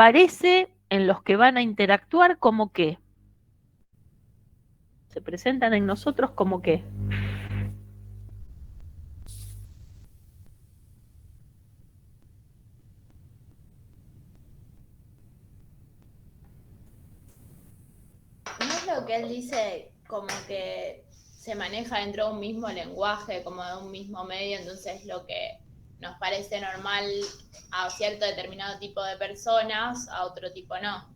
aparece en los que van a interactuar como qué. Se presentan en nosotros como qué. ¿No es lo que él dice como que se maneja dentro de un mismo lenguaje, como de un mismo medio, entonces lo que nos parece normal a cierto determinado tipo de personas, a otro tipo no?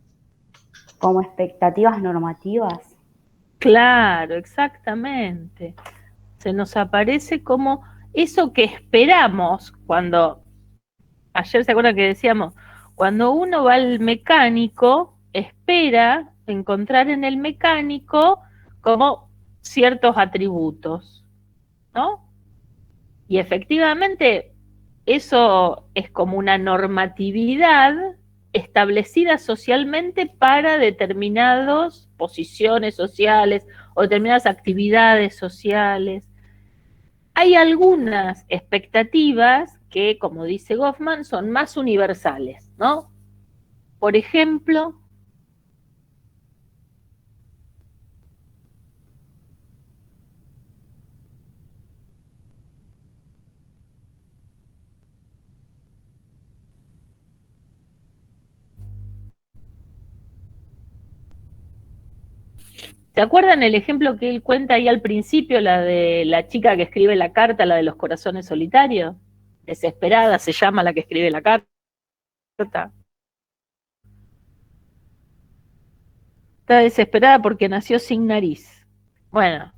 Como expectativas normativas. Claro, exactamente. Se nos aparece como eso que esperamos cuando, ayer se acuerdan que decíamos, cuando uno va al mecánico, espera encontrar en el mecánico como ciertos atributos, ¿no? Y efectivamente eso es como una normatividad establecida socialmente para determinadas posiciones sociales o determinadas actividades sociales. Hay algunas expectativas que, como dice Goffman, son más universales, ¿no? Por ejemplo, ¿se acuerdan el ejemplo que él cuenta ahí al principio, la de la chica que escribe la carta, la de los corazones solitarios? Desesperada se llama la que escribe la carta. Está desesperada porque nació sin nariz. Bueno,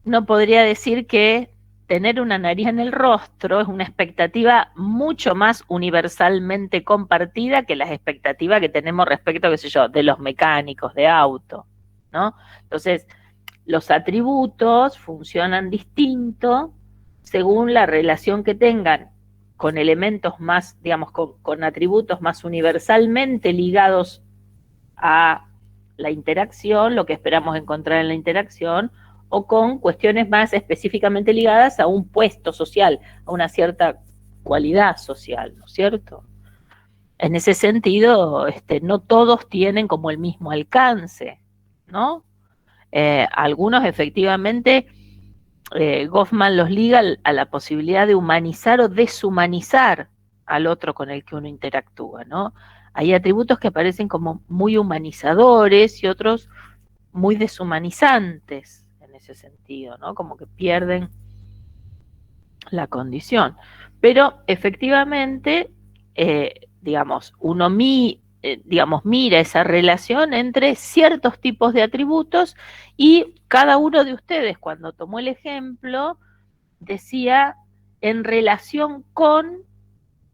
no podría decir que tener una nariz en el rostro es una expectativa mucho más universalmente compartida que las expectativas que tenemos respecto, qué sé yo, de los mecánicos de auto, ¿no? Entonces, los atributos funcionan distinto según la relación que tengan con elementos más, digamos, con atributos más universalmente ligados a la interacción, lo que esperamos encontrar en la interacción, o con cuestiones más específicamente ligadas a un puesto social, a una cierta cualidad social, ¿no es cierto? En ese sentido, no todos tienen como el mismo alcance, ¿no? Algunos efectivamente, Goffman los liga a la posibilidad de humanizar o deshumanizar al otro con el que uno interactúa, ¿no? Hay atributos que aparecen como muy humanizadores y otros muy deshumanizantes en ese sentido, ¿no? Como que pierden la condición. Pero efectivamente, digamos, digamos, mira esa relación entre ciertos tipos de atributos y cada uno de ustedes, cuando tomó el ejemplo, decía en relación con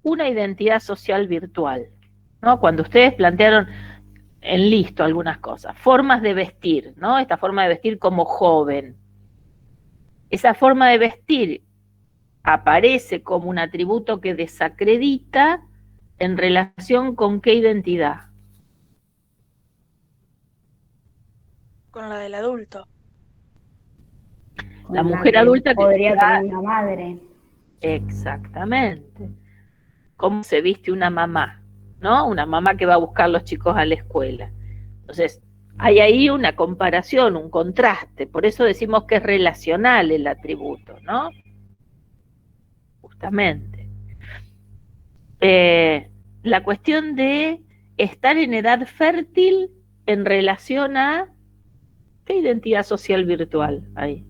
una identidad social virtual, ¿no? Cuando ustedes plantearon en listo algunas cosas, formas de vestir, ¿no? Esta forma de vestir como joven. Esa forma de vestir aparece como un atributo que desacredita en relación con qué identidad. Con la del adulto. La Con la mujer que adulta que podría va, tener una madre. exactamente, cómo se viste una mamá, ¿no? Una mamá que va a buscar a los chicos a la escuela. Entonces, hay ahí una comparación, un contraste, por eso decimos que es relacional el atributo, ¿no? Justamente. La cuestión de estar en edad fértil en relación a qué identidad social virtual hay.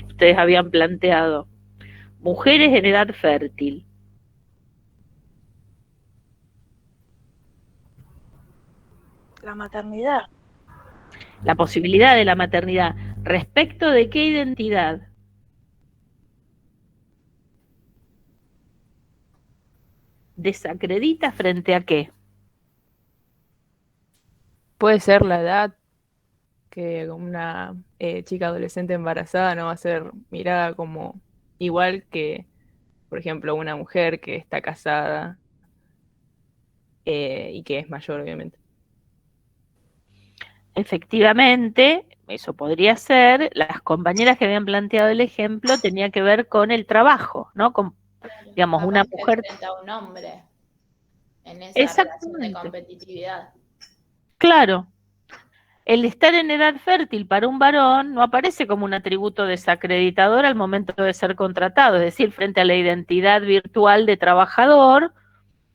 Ustedes habían planteado mujeres en edad fértil. La maternidad. La posibilidad de la maternidad. ¿Respecto de qué identidad? ¿Desacredita frente a qué? Puede ser la edad que una chica adolescente embarazada no va a ser mirada como igual que, por ejemplo, una mujer que está casada y que es mayor, obviamente. Efectivamente, eso podría ser, las compañeras que habían planteado el ejemplo tenía que ver con el trabajo, ¿no? Con, digamos, una Capaz que mujer. frente a un hombre en esa relación de Exactamente, competitividad. claro. El estar en edad fértil para un varón no aparece como un atributo desacreditador al momento de ser contratado, es decir, frente a la identidad virtual de trabajador,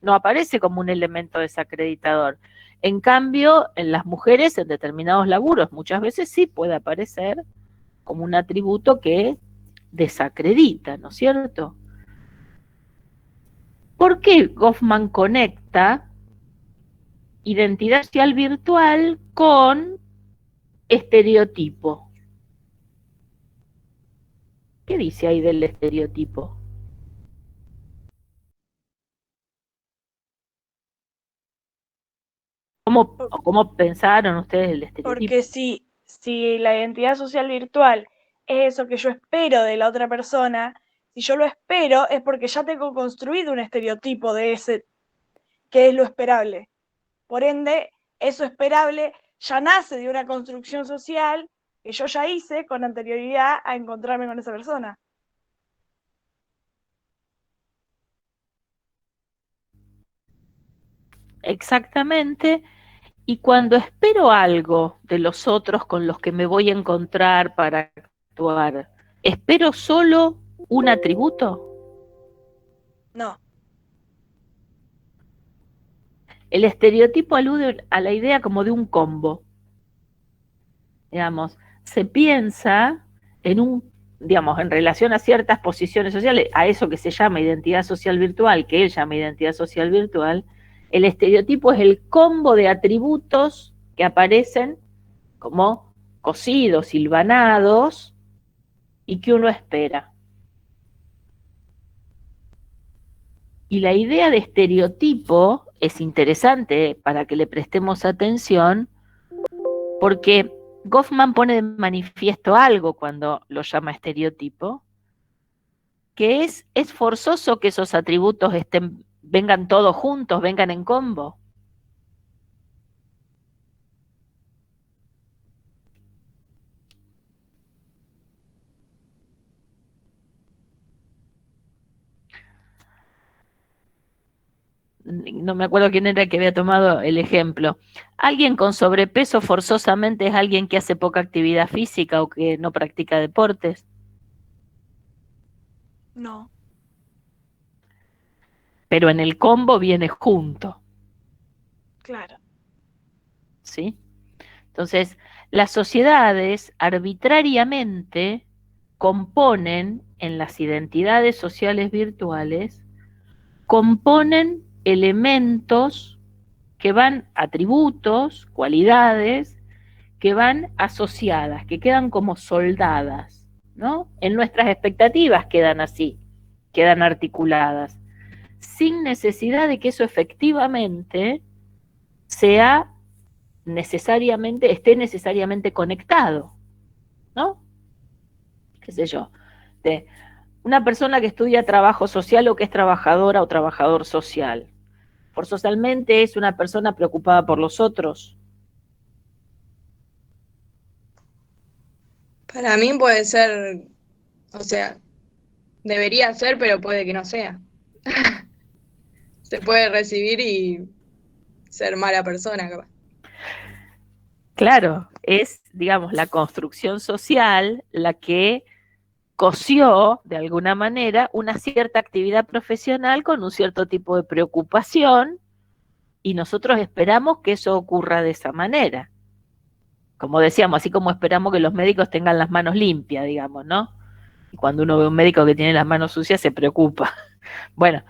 no aparece como un elemento desacreditador. En cambio, en las mujeres, en determinados laburos, muchas veces sí puede aparecer como un atributo que desacredita, ¿no es cierto? ¿Por qué Goffman conecta identidad social virtual con estereotipo? ¿Qué dice ahí del estereotipo? ¿Cómo pensaron ustedes el estereotipo? Porque si la identidad social virtual es eso que yo espero de la otra persona, si yo lo espero es porque ya tengo construido un estereotipo de ese que es lo esperable. Por ende, eso esperable ya nace de una construcción social que yo ya hice con anterioridad a encontrarme con esa persona. Exactamente. Y cuando espero algo de los otros con los que me voy a encontrar para actuar, ¿espero solo un atributo? No, El estereotipo alude a la idea como de un combo. Digamos, se piensa en un, digamos, en relación a ciertas posiciones sociales, a eso que se llama identidad social virtual, que él llama identidad social virtual, el estereotipo es el combo de atributos que aparecen como cosidos, hilvanados, y que uno espera. Y la idea de estereotipo es interesante para que le prestemos atención, porque Goffman pone de manifiesto algo cuando lo llama estereotipo, que es forzoso que esos atributos vengan todos juntos, vengan en combo. No me acuerdo quién era que había tomado el ejemplo. Alguien con sobrepeso forzosamente es alguien que hace poca actividad física o que no practica deportes. no. Pero en el combo viene junto, Claro. ¿sí? Entonces, las sociedades arbitrariamente componen en las identidades sociales virtuales, componen elementos que van, atributos, cualidades, que van asociadas, que quedan como soldadas, ¿no? En nuestras expectativas quedan así, quedan articuladas, sin necesidad de que eso efectivamente sea necesariamente, esté necesariamente conectado, ¿no? Qué sé yo, de una persona que estudia trabajo social o que es trabajadora o trabajador social, forzosamente es una persona preocupada por los otros. Para mí puede ser, o sea, debería ser, pero puede que no sea. Se puede recibir y ser mala persona, capaz. Claro, es, digamos, la construcción social la que cosió, de alguna manera, una cierta actividad profesional con un cierto tipo de preocupación y nosotros esperamos que eso ocurra de esa manera. Como decíamos, así como esperamos que los médicos tengan las manos limpias, digamos, ¿no? Y cuando uno ve a un médico que tiene las manos sucias se preocupa. Bueno,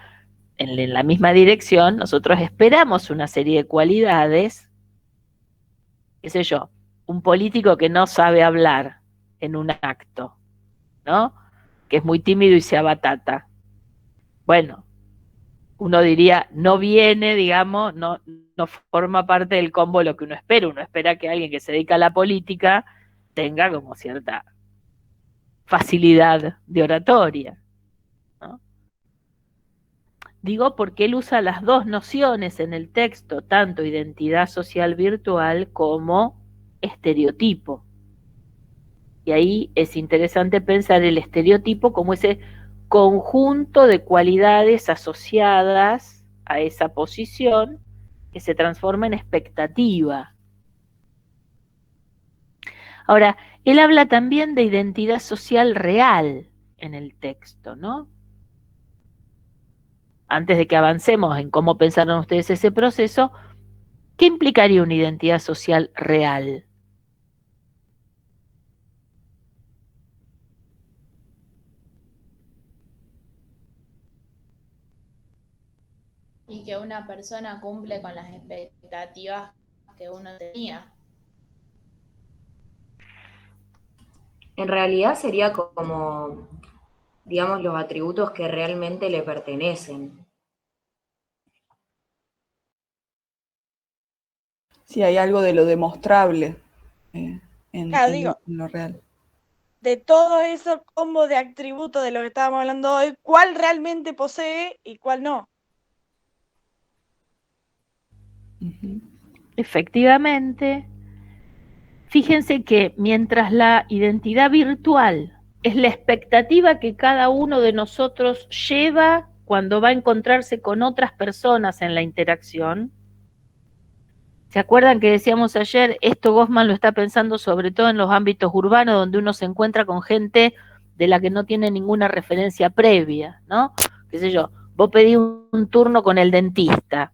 en la misma dirección, nosotros esperamos una serie de cualidades, qué sé yo, un político que no sabe hablar en un acto, ¿no? Que es muy tímido y se abatata. Bueno, uno diría, no viene, digamos, no forma parte del combo lo que uno espera que alguien que se dedica a la política tenga como cierta facilidad de oratoria, ¿no? Digo porque él usa las dos nociones en el texto, tanto identidad social virtual como estereotipo. Y ahí es interesante pensar el estereotipo como ese conjunto de cualidades asociadas a esa posición que se transforma en expectativa. Ahora, él habla también de identidad social real en el texto, ¿no? Antes de que avancemos en cómo pensaron ustedes ese proceso, ¿qué implicaría una identidad social real? Y que una persona cumple con las expectativas que uno tenía. En realidad sería como, digamos, los atributos que realmente le pertenecen. Sí, hay algo de lo demostrable en lo real. De todo eso combo de atributos de lo que estábamos hablando hoy, ¿cuál realmente posee y cuál no? Efectivamente, fíjense que mientras la identidad virtual es la expectativa que cada uno de nosotros lleva cuando va a encontrarse con otras personas en la interacción, ¿se acuerdan que decíamos ayer? Esto Goffman lo está pensando sobre todo en los ámbitos urbanos donde uno se encuentra con gente de la que no tiene ninguna referencia previa, ¿no? Qué sé yo, vos pedís un turno con el dentista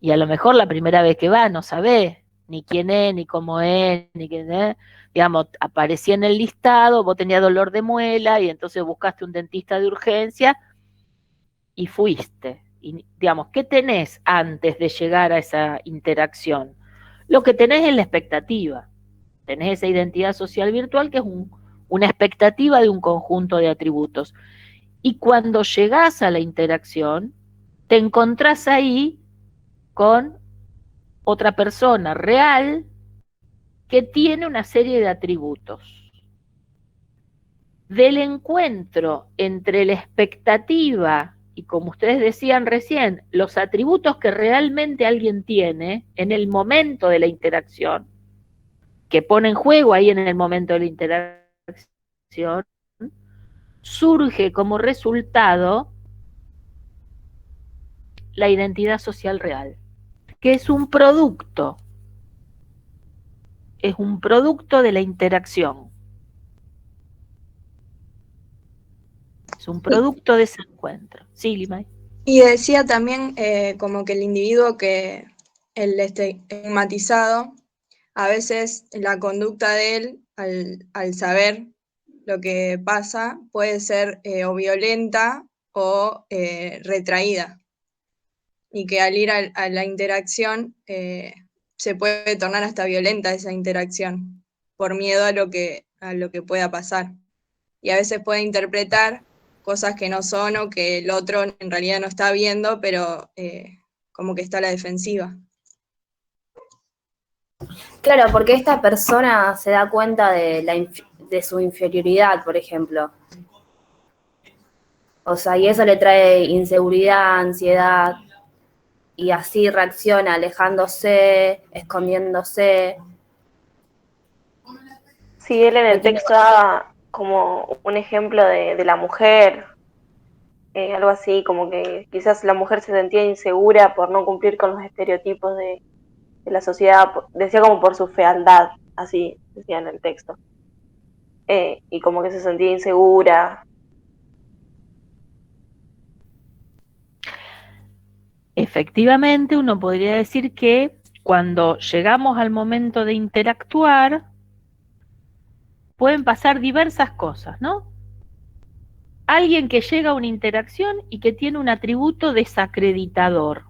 y a lo mejor la primera vez que va no sabés ni quién es, ni cómo es, ni quién es. Digamos, aparecía en el listado, vos tenías dolor de muela y entonces buscaste un dentista de urgencia y fuiste. Y, digamos, ¿qué tenés antes de llegar a esa interacción? Lo que tenés es la expectativa. Tenés esa identidad social virtual que es una expectativa de un conjunto de atributos. Y cuando llegás a la interacción, te encontrás ahí con otra persona real que tiene una serie de atributos. Del encuentro entre la expectativa y, como ustedes decían recién, los atributos que realmente alguien tiene en el momento de la interacción, que pone en juego ahí en el momento de la interacción, surge como resultado la identidad social real, que es un producto de la interacción. Es un producto de ese encuentro. Sí, Limay. Y decía también como que el individuo que el estigmatizado, a veces la conducta de él, al saber lo que pasa, puede ser o violenta o retraída. Y que al ir a la interacción se puede tornar hasta violenta esa interacción, por miedo a lo que pueda pasar. Y a veces puede interpretar cosas que no son o que el otro en realidad no está viendo, pero como que está a la defensiva. Claro, porque esta persona se da cuenta de su inferioridad, por ejemplo. O sea, y eso le trae inseguridad, ansiedad, y así reacciona, alejándose, escondiéndose. Sí, él en el texto da como un ejemplo de la mujer, algo así, como que quizás la mujer se sentía insegura por no cumplir con los estereotipos de la sociedad, decía como por su fealdad, así decía en el texto, y como que se sentía insegura. Efectivamente, uno podría decir que cuando llegamos al momento de interactuar, pueden pasar diversas cosas, ¿no? Alguien que llega a una interacción y que tiene un atributo desacreditador.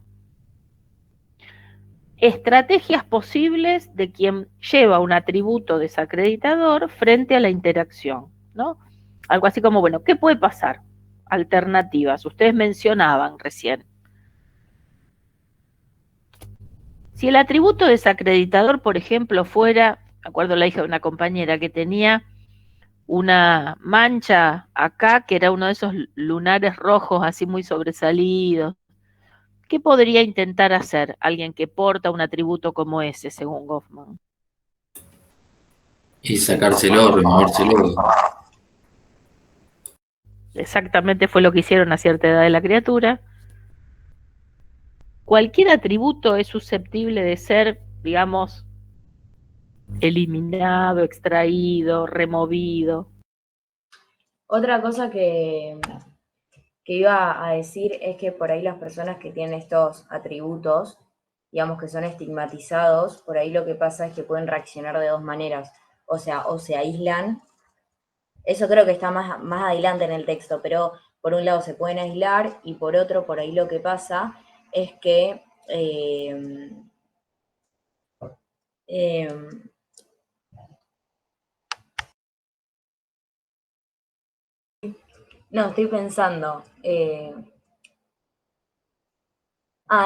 Estrategias posibles de quien lleva un atributo desacreditador frente a la interacción, ¿no? Algo así como, bueno, ¿qué puede pasar? Alternativas, ustedes mencionaban recién. Si el atributo desacreditador, por ejemplo, fuera, me acuerdo la hija de una compañera que tenía una mancha acá, que era uno de esos lunares rojos así muy sobresalidos. ¿Qué podría intentar hacer alguien que porta un atributo como ese, según Goffman? Y sacárselo, removérselo. Exactamente fue lo que hicieron a cierta edad de la criatura. Cualquier atributo es susceptible de ser, digamos, eliminado, extraído, removido. Otra cosa que iba a decir es que por ahí las personas que tienen estos atributos, digamos que son estigmatizados, por ahí lo que pasa es que pueden reaccionar de dos maneras. O sea, o se aíslan, eso creo que está más adelante en el texto, pero por un lado se pueden aislar y por otro, por ahí lo que pasa es que no, estoy pensando.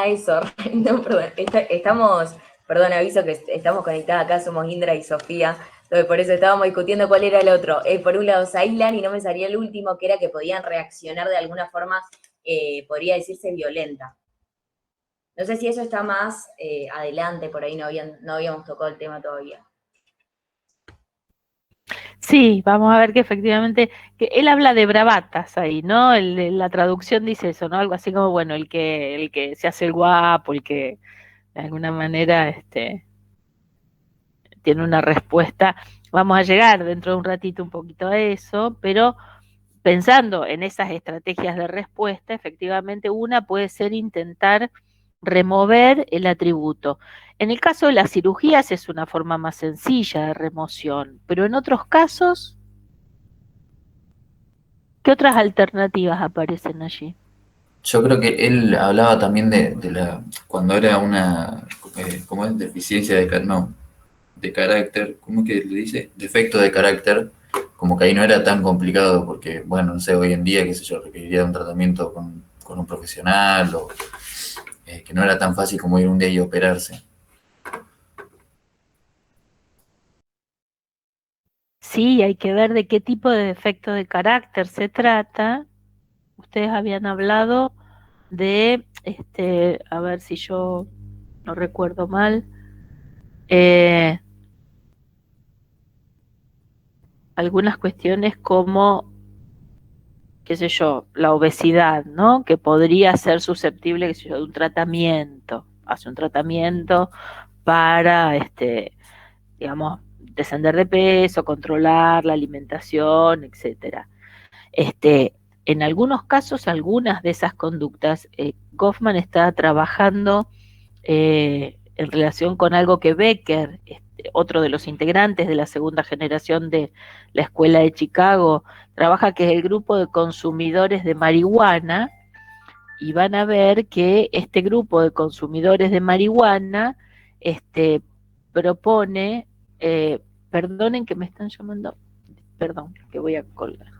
Eso. No, perdón. Perdón, aviso que estamos conectadas acá, somos Indra y Sofía. Entonces, por eso estábamos discutiendo cuál era el otro. Por un lado se aíslan y no me salía el último, que era que podían reaccionar de alguna forma, podría decirse violenta. No sé si eso está más adelante, por ahí no habíamos tocado el tema todavía. Sí, vamos a ver que efectivamente, que él habla de bravatas ahí, ¿no? La traducción dice eso, ¿no? Algo así como, bueno, el que se hace el guapo, el que de alguna manera tiene una respuesta. Vamos a llegar dentro de un ratito un poquito a eso, pero pensando en esas estrategias de respuesta, efectivamente una puede ser intentar remover el atributo. En el caso de las cirugías es una forma más sencilla de remoción, pero en otros casos, ¿qué otras alternativas aparecen allí? Yo creo que él hablaba también cuando era una, ¿cómo es? Deficiencia de carácter, ¿cómo es que le dice? Defecto de carácter, como que ahí no era tan complicado porque, bueno, no sé, hoy en día, qué sé yo, requeriría un tratamiento con un profesional o que no era tan fácil como ir un día y operarse. Sí, hay que ver de qué tipo de defecto de carácter se trata. Ustedes habían hablado de, a ver si yo no recuerdo mal, algunas cuestiones como, qué sé yo, la obesidad, ¿no? Que podría ser susceptible, qué sé yo, de un tratamiento. Hace un tratamiento para, digamos, descender de peso, controlar la alimentación, etcétera. En algunos casos, algunas de esas conductas, Goffman está trabajando en relación con algo que Becker, otro de los integrantes de la segunda generación de la Escuela de Chicago, trabaja, que es el grupo de consumidores de marihuana, y van a ver que este grupo de consumidores de marihuana propone, perdonen que me están llamando, perdón, que voy a colgar.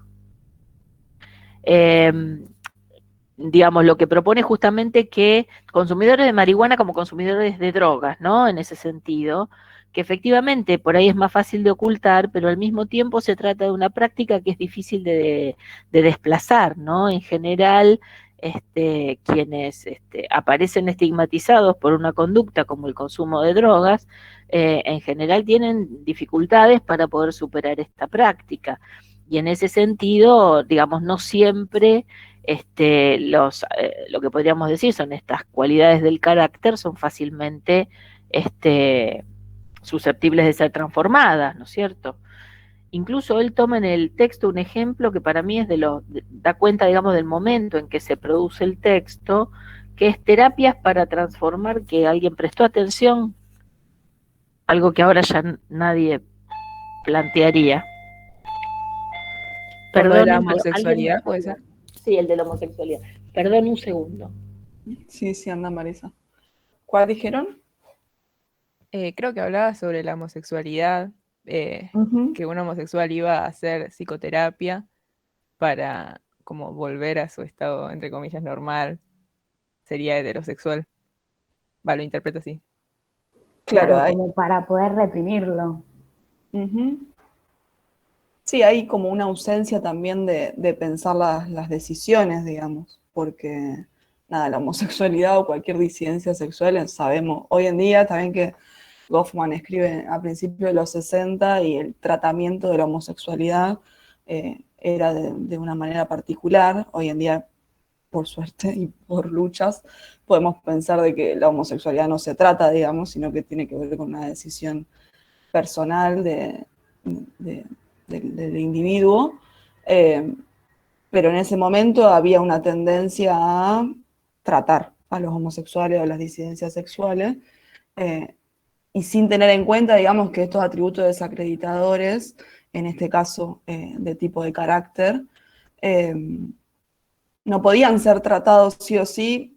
Digamos, lo que propone justamente que consumidores de marihuana como consumidores de drogas, ¿no? En ese sentido, que efectivamente por ahí es más fácil de ocultar, pero al mismo tiempo se trata de una práctica que es difícil de desplazar, ¿no? En general, quienes aparecen estigmatizados por una conducta como el consumo de drogas, en general tienen dificultades para poder superar esta práctica. Y en ese sentido, digamos, no siempre lo que podríamos decir son estas cualidades del carácter, son fácilmente susceptibles de ser transformadas, ¿no es cierto? Incluso él toma en el texto un ejemplo que para mí da cuenta, digamos, del momento en que se produce el texto, que es terapias para transformar, que alguien prestó atención, algo que ahora ya nadie plantearía. Por lo de la Perdón, homosexualidad, ¿puede ser? Sí, el de la homosexualidad. Perdón un segundo. Sí, anda Marisa. ¿Cuál dijeron? Creo que hablaba sobre la homosexualidad, que un homosexual iba a hacer psicoterapia para como volver a su estado, entre comillas, normal. Sería heterosexual. Lo interpreto así. Claro, como para poder reprimirlo. Sí, hay como una ausencia también de pensar las decisiones, digamos, porque nada, la homosexualidad o cualquier disidencia sexual, sabemos hoy en día también que Goffman escribe a principios de los 60 y el tratamiento de la homosexualidad era de una manera particular. Hoy en día, por suerte y por luchas, podemos pensar de que la homosexualidad no se trata, digamos, sino que tiene que ver con una decisión personal del individuo. Pero en ese momento había una tendencia a tratar a los homosexuales o las disidencias sexuales, y sin tener en cuenta, digamos, que estos atributos desacreditadores, en este caso de tipo de carácter, no podían ser tratados sí o sí,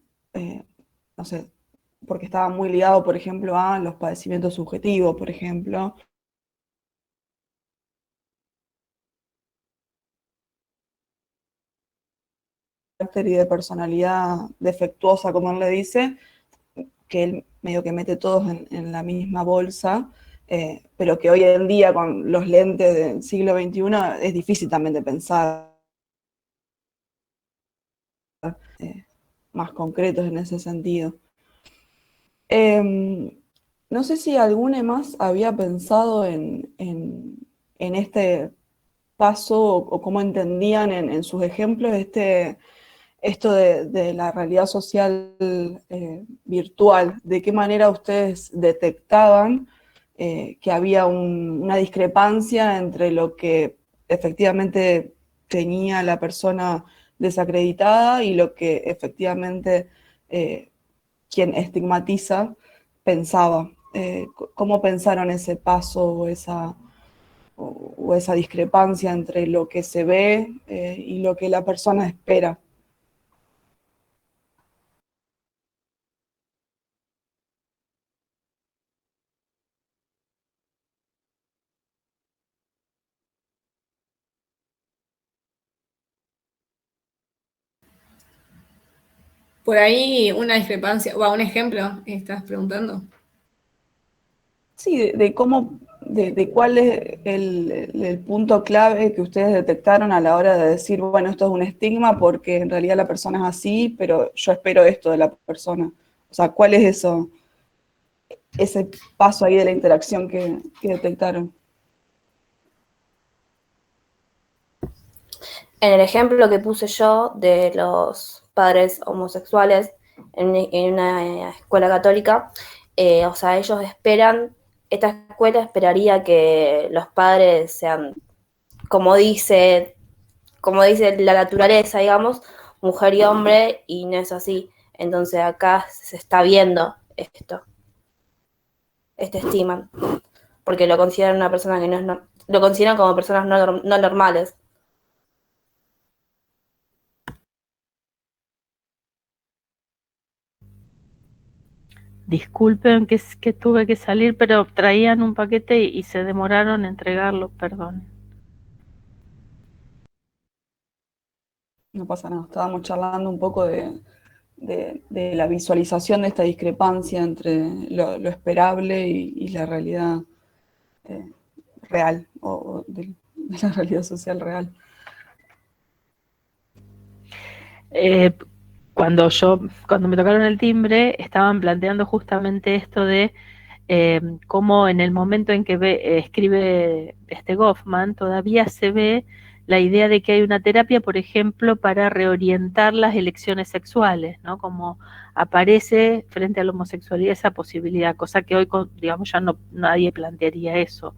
no sé, porque estaba muy ligado, por ejemplo, a los padecimientos subjetivos, por ejemplo. Carácter y de personalidad defectuosa, como él le dice, que él medio que mete todos en la misma bolsa, pero que hoy en día con los lentes del siglo XXI es difícil también de pensar más concretos en ese sentido. No sé si alguno más había pensado en este paso o cómo entendían en sus ejemplos esto de la realidad social virtual. ¿De qué manera ustedes detectaban que había una discrepancia entre lo que efectivamente tenía la persona desacreditada y lo que efectivamente quien estigmatiza pensaba? ¿Cómo pensaron ese paso o esa discrepancia entre lo que se ve y lo que la persona espera? Por ahí una discrepancia, o un ejemplo, estás preguntando. Sí, de cuál es el punto clave que ustedes detectaron a la hora de decir, bueno, esto es un estigma porque en realidad la persona es así, pero yo espero esto de la persona. O sea, ¿cuál es ese paso ahí de la interacción que detectaron? En el ejemplo que puse yo de los padres homosexuales en una escuela católica, o sea, ellos esperan, esta escuela esperaría que los padres sean, como dice la naturaleza, digamos, mujer y hombre, y no es así. Entonces acá se está viendo esto, este estigma, porque lo consideran una persona que no es, lo consideran como personas no normales. Disculpen que tuve que salir, pero traían un paquete y se demoraron en entregarlo, perdón. No pasa nada, estábamos charlando un poco de la visualización de esta discrepancia entre lo esperable y la realidad real, o de la realidad social real. Cuando me tocaron el timbre, estaban planteando justamente esto de cómo en el momento en que escribe Goffman, todavía se ve la idea de que hay una terapia, por ejemplo, para reorientar las elecciones sexuales, ¿no? Como aparece frente a la homosexualidad esa posibilidad, cosa que hoy, digamos, ya nadie plantearía eso.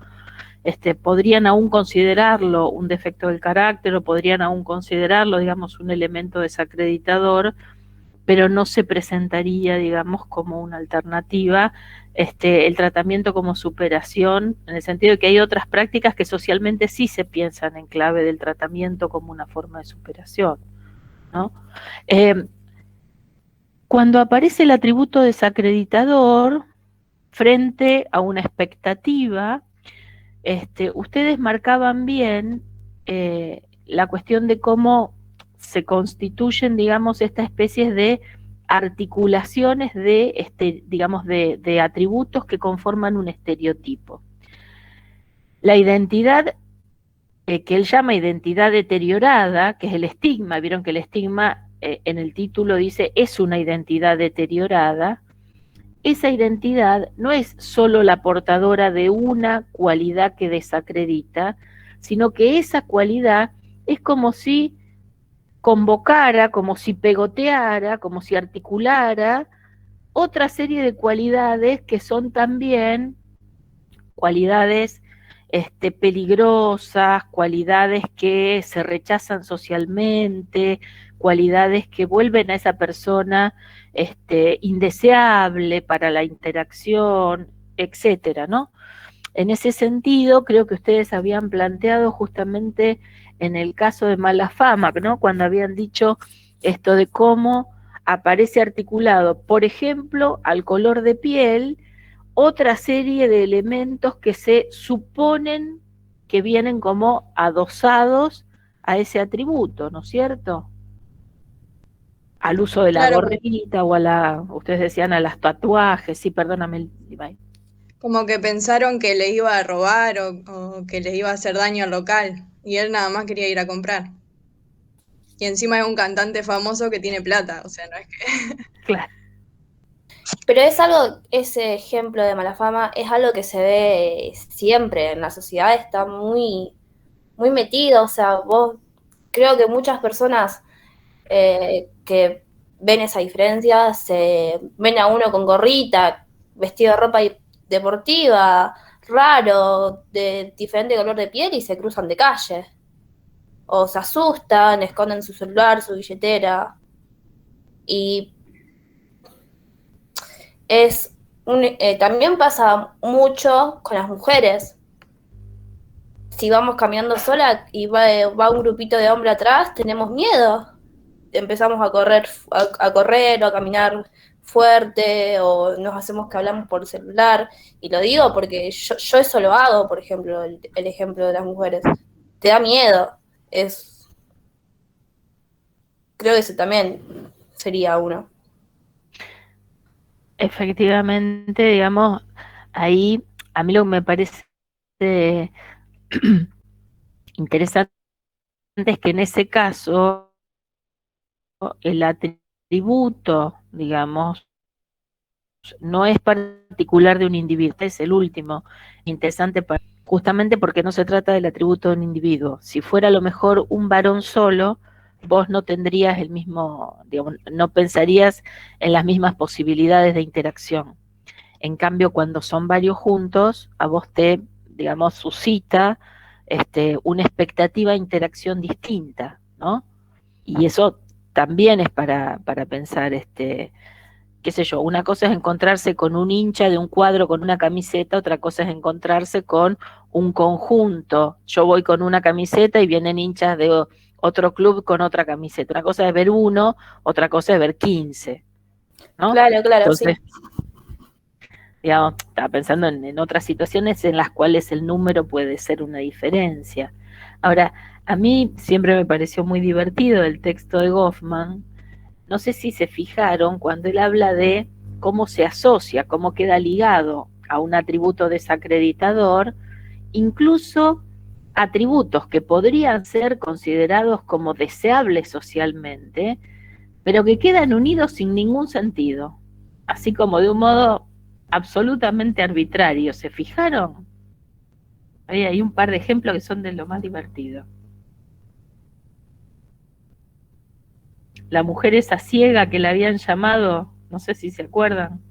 Podrían aún considerarlo un defecto del carácter o podrían aún considerarlo, digamos, un elemento desacreditador, pero no se presentaría, digamos, como una alternativa el tratamiento como superación, en el sentido de que hay otras prácticas que socialmente sí se piensan en clave del tratamiento como una forma de superación, ¿no? Cuando aparece el atributo desacreditador frente a una expectativa, ustedes marcaban bien la cuestión de cómo se constituyen, digamos, estas especies de articulaciones de, digamos, de atributos que conforman un estereotipo. La identidad que él llama identidad deteriorada, que es el estigma, vieron que el estigma en el título dice es una identidad deteriorada, esa identidad no es solo la portadora de una cualidad que desacredita, sino que esa cualidad es como si convocara, como si pegoteara, como si articulara otra serie de cualidades que son también cualidades peligrosas, cualidades que se rechazan socialmente, cualidades que vuelven a esa persona indeseable para la interacción, etcétera, ¿no? En ese sentido, creo que ustedes habían planteado justamente en el caso de Mala Fama, ¿no? Cuando habían dicho esto de cómo aparece articulado, por ejemplo, al color de piel, otra serie de elementos que se suponen que vienen como adosados a ese atributo, ¿no es cierto? Al uso de la Claro, gorrita o a la, ustedes decían a las tatuajes, sí, perdóname, Ibai. como que pensaron que le iba a robar o que les iba a hacer daño al local y él nada más quería ir a comprar. Y encima es un cantante famoso que tiene plata, o sea, no es que... Claro. Pero es algo, ese ejemplo de mala fama es algo que se ve siempre en la sociedad, está muy, muy metido, o sea, vos, creo que muchas personas que ven esa diferencia, se ven a uno con gorrita, vestido de ropa deportiva, raro, de diferente color de piel y se cruzan de calle. O se asustan, esconden su celular, su billetera. Y también pasa mucho con las mujeres. Si vamos caminando sola y va un grupito de hombres atrás, tenemos miedo. Empezamos a correr o a caminar fuerte o nos hacemos que hablamos por celular. Y lo digo porque yo eso lo hago, por ejemplo, el ejemplo de las mujeres. Te da miedo. Creo que ese también sería uno. Efectivamente, digamos, ahí a mí lo que me parece interesante es que en ese caso el atributo, digamos, no es particular de un individuo, es el último, interesante justamente porque no se trata del atributo de un individuo. Si fuera a lo mejor un varón solo, vos no tendrías el mismo, digamos, no pensarías en las mismas posibilidades de interacción. En cambio, cuando son varios juntos, a vos te, digamos, suscita una expectativa de interacción distinta, ¿no? Y eso también es para pensar, qué sé yo, una cosa es encontrarse con un hincha de un cuadro con una camiseta, otra cosa es encontrarse con un conjunto. Yo voy con una camiseta y vienen hinchas de otro club con otra camiseta. Una cosa es ver uno, otra cosa es ver 15, ¿no? Claro, Entonces, sí. digamos, estaba pensando en otras situaciones en las cuales el número puede ser una diferencia. Ahora, a mí siempre me pareció muy divertido el texto de Goffman. No sé si se fijaron cuando él habla de cómo se asocia, cómo queda ligado a un atributo desacreditador, incluso atributos que podrían ser considerados como deseables socialmente, pero que quedan unidos sin ningún sentido, así como de un modo absolutamente arbitrario. ¿Se fijaron? Ahí hay un par de ejemplos que son de lo más divertido. La mujer esa ciega que la habían llamado, no sé si se acuerdan.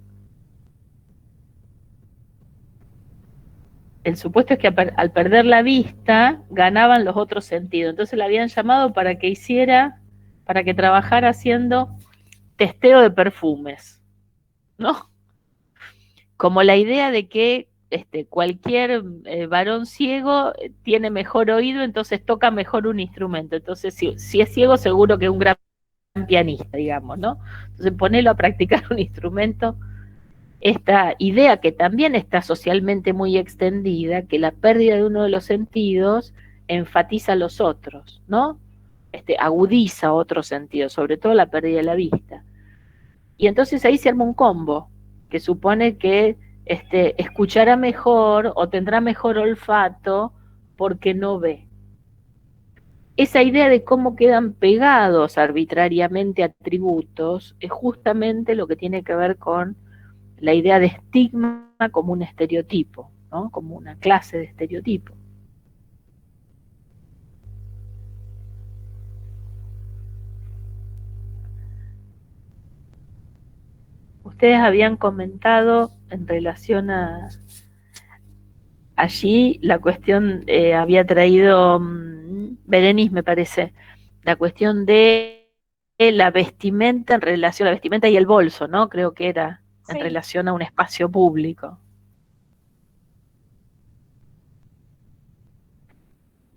El supuesto es que al perder la vista ganaban los otros sentidos. Entonces la habían llamado para que trabajara haciendo testeo de perfumes, ¿no? Como la idea de que cualquier varón ciego tiene mejor oído, entonces toca mejor un instrumento. Entonces, si es ciego, seguro que es un gran pianista, digamos, ¿no? Entonces, ponelo a practicar un instrumento. Esta idea que también está socialmente muy extendida, que la pérdida de uno de los sentidos enfatiza los otros, ¿no? Agudiza otros sentidos, sobre todo la pérdida de la vista. Y entonces ahí se arma un combo, que supone que escuchará mejor o tendrá mejor olfato porque no ve. Esa idea de cómo quedan pegados arbitrariamente atributos es justamente lo que tiene que ver con la idea de estigma como un estereotipo, ¿no? Como una clase de estereotipo. Ustedes habían comentado en relación a allí la cuestión, había traído Berenice, me parece, la cuestión de la vestimenta en relación a la vestimenta y el bolso, ¿no? Creo que era en Sí. relación a un espacio público.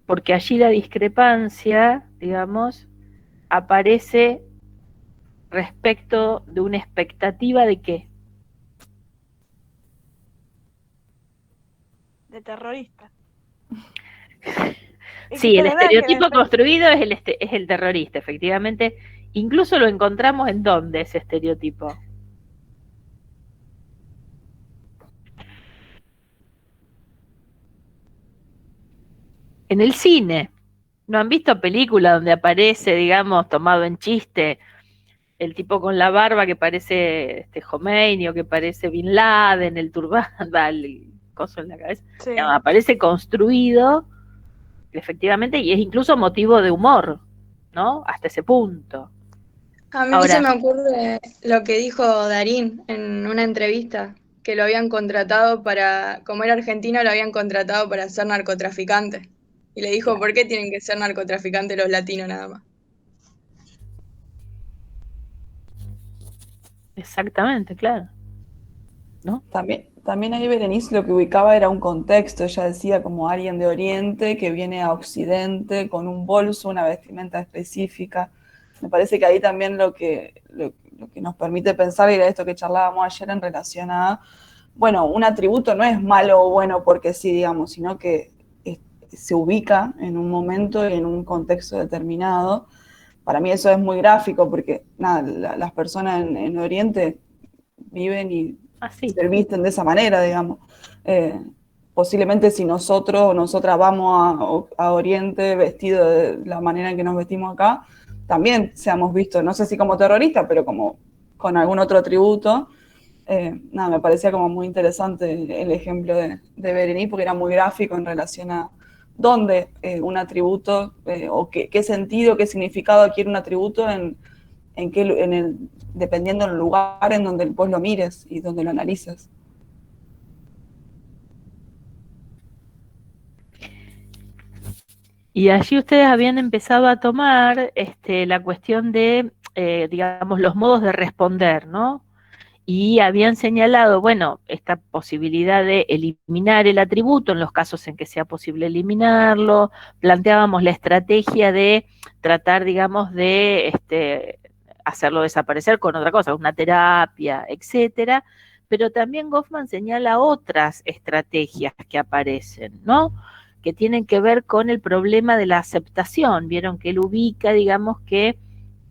Porque allí la discrepancia, digamos, aparece respecto de una expectativa de qué. De terrorista. Sí, el estereotipo construido es el terrorista, efectivamente. Incluso lo encontramos en dónde ese estereotipo. En el cine. ¿No han visto películas donde aparece, digamos, tomado en chiste, el tipo con la barba que parece Khomeini o que parece Bin Laden, el turbán, el coso en la cabeza? Sí. Digamos, aparece construido, efectivamente, y es incluso motivo de humor, ¿no? Hasta ese punto. A mí Ahora, se me ocurre lo que dijo Darín en una entrevista, que lo habían contratado para, como era argentino, lo habían contratado para ser narcotraficante. Y le dijo, ¿por qué tienen que ser narcotraficantes los latinos nada más? Exactamente, claro. ¿No? También ahí Berenice lo que ubicaba era un contexto. Ella decía como alguien de Oriente que viene a Occidente con un bolso, una vestimenta específica. Me parece que ahí también lo que nos permite pensar era esto que charlábamos ayer en relación a, bueno, un atributo no es malo o bueno porque sí, digamos, sino que se ubica en un momento y en un contexto determinado. Para mí eso es muy gráfico porque nada, las personas en Oriente viven y se visten de esa manera, digamos. Posiblemente si nosotros o nosotras vamos a Oriente vestidos de la manera en que nos vestimos acá, también seamos vistos, no sé si como terroristas, pero como con algún otro atributo. Nada, me parecía como muy interesante el ejemplo de Berenice porque era muy gráfico en relación a dónde un atributo o qué sentido, qué significado adquiere un atributo dependiendo del lugar en donde vos lo mires y donde lo analices. Y allí ustedes habían empezado a tomar la cuestión de, digamos, los modos de responder, ¿no? Y habían señalado, bueno, esta posibilidad de eliminar el atributo en los casos en que sea posible eliminarlo. Planteábamos la estrategia de tratar, digamos, de hacerlo desaparecer con otra cosa, una terapia, etcétera. Pero también Goffman señala otras estrategias que aparecen, ¿no? Que tienen que ver con el problema de la aceptación. Vieron que él ubica, digamos, que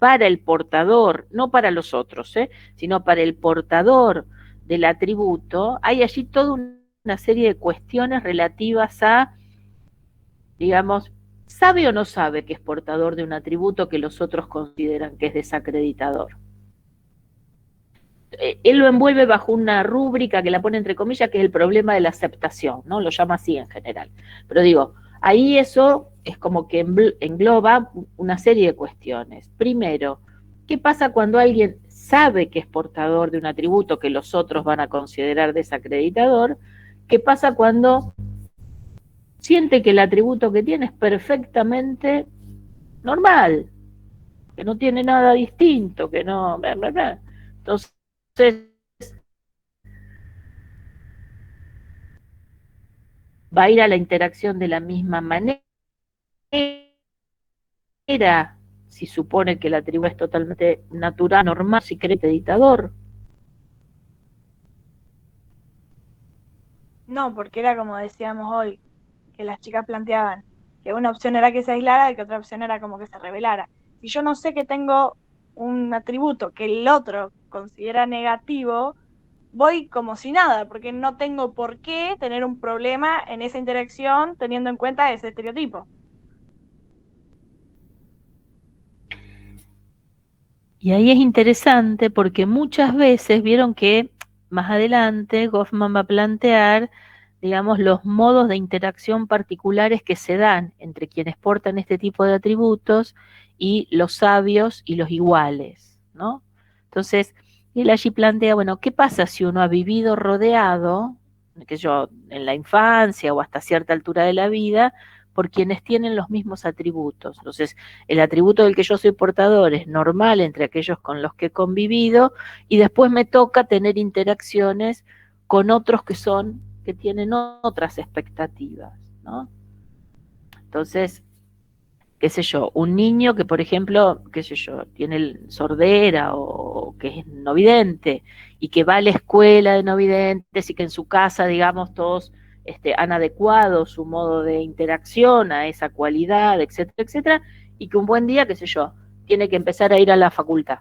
para el portador, no para los otros, sino para el portador del atributo, hay allí toda una serie de cuestiones relativas a, digamos, ¿sabe o no sabe que es portador de un atributo que los otros consideran que es desacreditador? Él lo envuelve bajo una rúbrica que la pone entre comillas, que es el problema de la aceptación, ¿no? Lo llama así en general. Pero digo, ahí eso es como que engloba una serie de cuestiones. Primero, ¿qué pasa cuando alguien sabe que es portador de un atributo que los otros van a considerar desacreditador? ¿Qué pasa cuando siente que el atributo que tiene es perfectamente normal, que no tiene nada distinto, que no... Entonces, va a ir a la interacción de la misma manera si supone que el atributo es totalmente natural, normal, si cree editador. No, porque era como decíamos hoy, que las chicas planteaban que una opción era que se aislara y que otra opción era como que se revelara. Si yo no sé que tengo un atributo que el otro considera negativo, voy como si nada, porque no tengo por qué tener un problema en esa interacción teniendo en cuenta ese estereotipo. Y ahí es interesante porque muchas veces vieron que más adelante Goffman va a plantear, digamos, los modos de interacción particulares que se dan entre quienes portan este tipo de atributos y los sabios y los iguales, ¿no? Entonces, él allí plantea, bueno, ¿qué pasa si uno ha vivido rodeado, qué sé yo, en la infancia o hasta cierta altura de la vida, por quienes tienen los mismos atributos? Entonces, el atributo del que yo soy portador es normal entre aquellos con los que he convivido, y después me toca tener interacciones con otros que tienen otras expectativas, ¿no? Entonces, qué sé yo, un niño que, por ejemplo, qué sé yo, tiene sordera o que es no vidente y que va a la escuela de no videntes y que en su casa, digamos, todos han adecuado su modo de interacción a esa cualidad, etcétera, etcétera, y que un buen día, qué sé yo, tiene que empezar a ir a la facultad.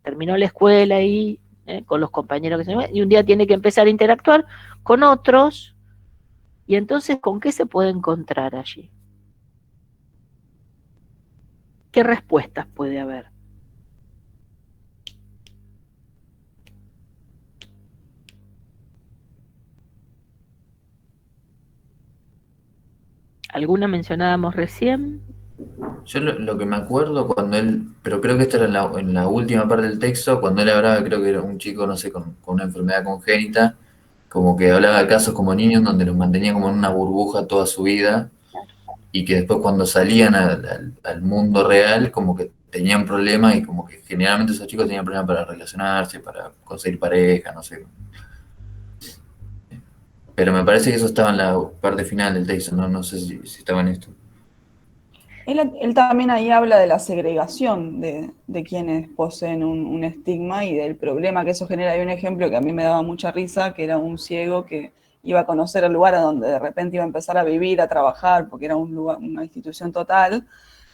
Terminó la escuela y con los compañeros y un día tiene que empezar a interactuar con otros, y entonces, ¿con qué se puede encontrar allí? ¿Qué respuestas puede haber? ¿Alguna mencionábamos recién? Yo lo que me acuerdo cuando él, pero creo que esto era en la última parte del texto, cuando él hablaba, creo que era un chico, no sé, con una enfermedad congénita, como que hablaba de casos como niños donde los mantenía como en una burbuja toda su vida y que después cuando salían al mundo real como que tenían problemas y como que generalmente esos chicos tenían problemas para relacionarse, para conseguir pareja, no sé. Pero me parece que eso estaba en la parte final del texto, no sé si estaba en esto. Él también ahí habla de la segregación de quienes poseen un estigma y del problema que eso genera. Hay un ejemplo que a mí me daba mucha risa, que era un ciego que iba a conocer el lugar a donde de repente iba a empezar a vivir, a trabajar, porque era un lugar, una institución total,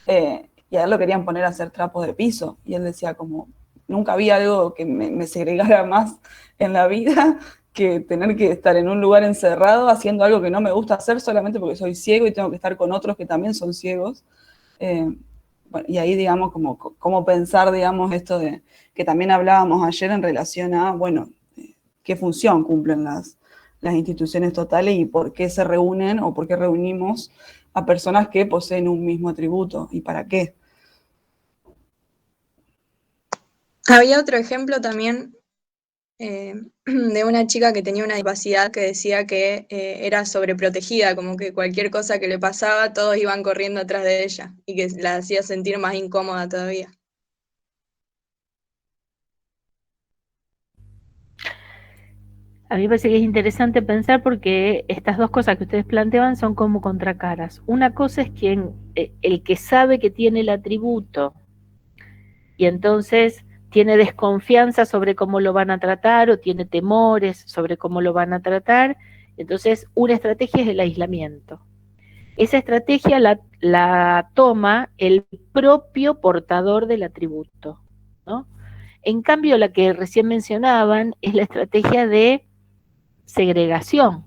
y a él lo querían poner a hacer trapos de piso. Y él decía como, nunca había algo que me segregara más en la vida que tener que estar en un lugar encerrado haciendo algo que no me gusta hacer solamente porque soy ciego y tengo que estar con otros que también son ciegos. Bueno, y ahí, digamos, como pensar, digamos, esto de que también hablábamos ayer en relación a, bueno, qué función cumplen las instituciones totales y por qué se reúnen o por qué reunimos a personas que poseen un mismo atributo y para qué. Había otro ejemplo también de una chica que tenía una discapacidad que decía que era sobreprotegida, como que cualquier cosa que le pasaba, todos iban corriendo atrás de ella y que la hacía sentir más incómoda todavía. A mí me parece que es interesante pensar porque estas dos cosas que ustedes planteaban son como contracaras. Una cosa es el que sabe que tiene el atributo y entonces tiene desconfianza sobre cómo lo van a tratar o tiene temores sobre cómo lo van a tratar. Entonces, una estrategia es el aislamiento. Esa estrategia la toma el propio portador del atributo, ¿no? En cambio, la que recién mencionaban es la estrategia de segregación,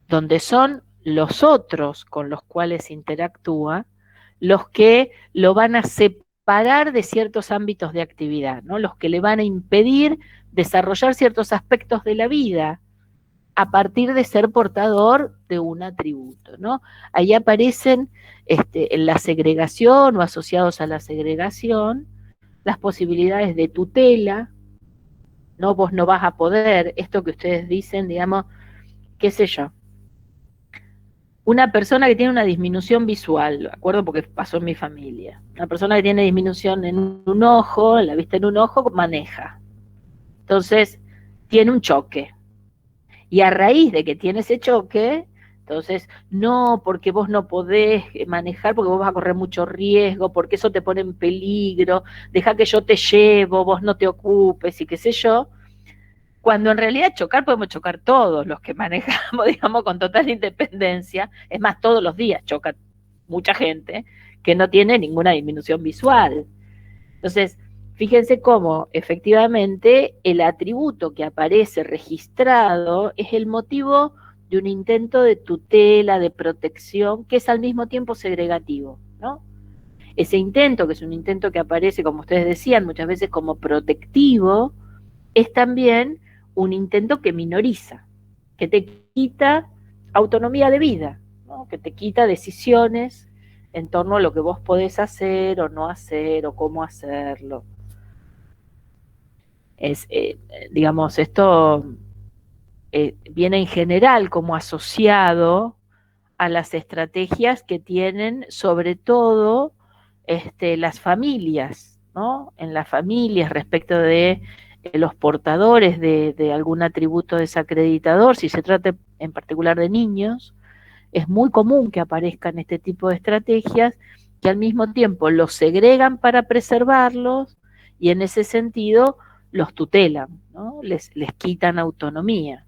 donde son los otros con los cuales interactúa los que lo van a separar de ciertos ámbitos de actividad, ¿no? Los que le van a impedir desarrollar ciertos aspectos de la vida a partir de ser portador de un atributo, ¿no? Ahí aparecen en la segregación o asociados a la segregación las posibilidades de tutela, ¿no? Vos no vas a poder, esto que ustedes dicen, digamos, qué sé yo, una persona que tiene una disminución visual, ¿de acuerdo? Porque pasó en mi familia, una persona que tiene disminución en un ojo, en la vista en un ojo, maneja. Entonces, tiene un choque. Y a raíz de que tiene ese choque, entonces, no, porque vos no podés manejar, porque vos vas a correr mucho riesgo, porque eso te pone en peligro, deja que yo te llevo, vos no te ocupes y qué sé yo. Cuando en realidad chocar podemos chocar todos los que manejamos, digamos, con total independencia. Es más, todos los días choca mucha gente que no tiene ninguna disminución visual. Entonces, fíjense cómo efectivamente el atributo que aparece registrado es el motivo de un intento de tutela, de protección, que es al mismo tiempo segregativo, ¿no? Ese intento, que es un intento que aparece, como ustedes decían, muchas veces como protectivo, es también un intento que minoriza, que te quita autonomía de vida, ¿no? Que te quita decisiones en torno a lo que vos podés hacer o no hacer o cómo hacerlo. Digamos, esto viene en general como asociado a las estrategias que tienen sobre todo las familias, ¿no? En las familias respecto de los portadores de algún atributo desacreditador, si se trata en particular de niños, es muy común que aparezcan este tipo de estrategias que al mismo tiempo los segregan para preservarlos y en ese sentido los tutelan, ¿no? Les quitan autonomía.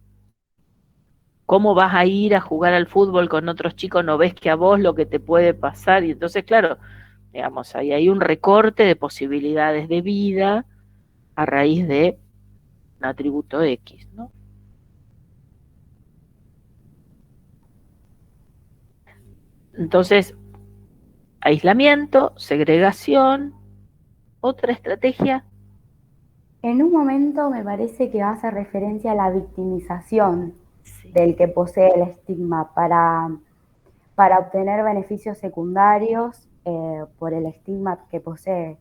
¿Cómo vas a ir a jugar al fútbol con otros chicos? No ves que a vos lo que te puede pasar. Y entonces, claro, digamos, ahí hay un recorte de posibilidades de vida a raíz de un atributo X, ¿no? Entonces, aislamiento, segregación, otra estrategia. En un momento me parece que va a hacer referencia a la victimización del que posee el estigma para obtener beneficios secundarios por el estigma que posee.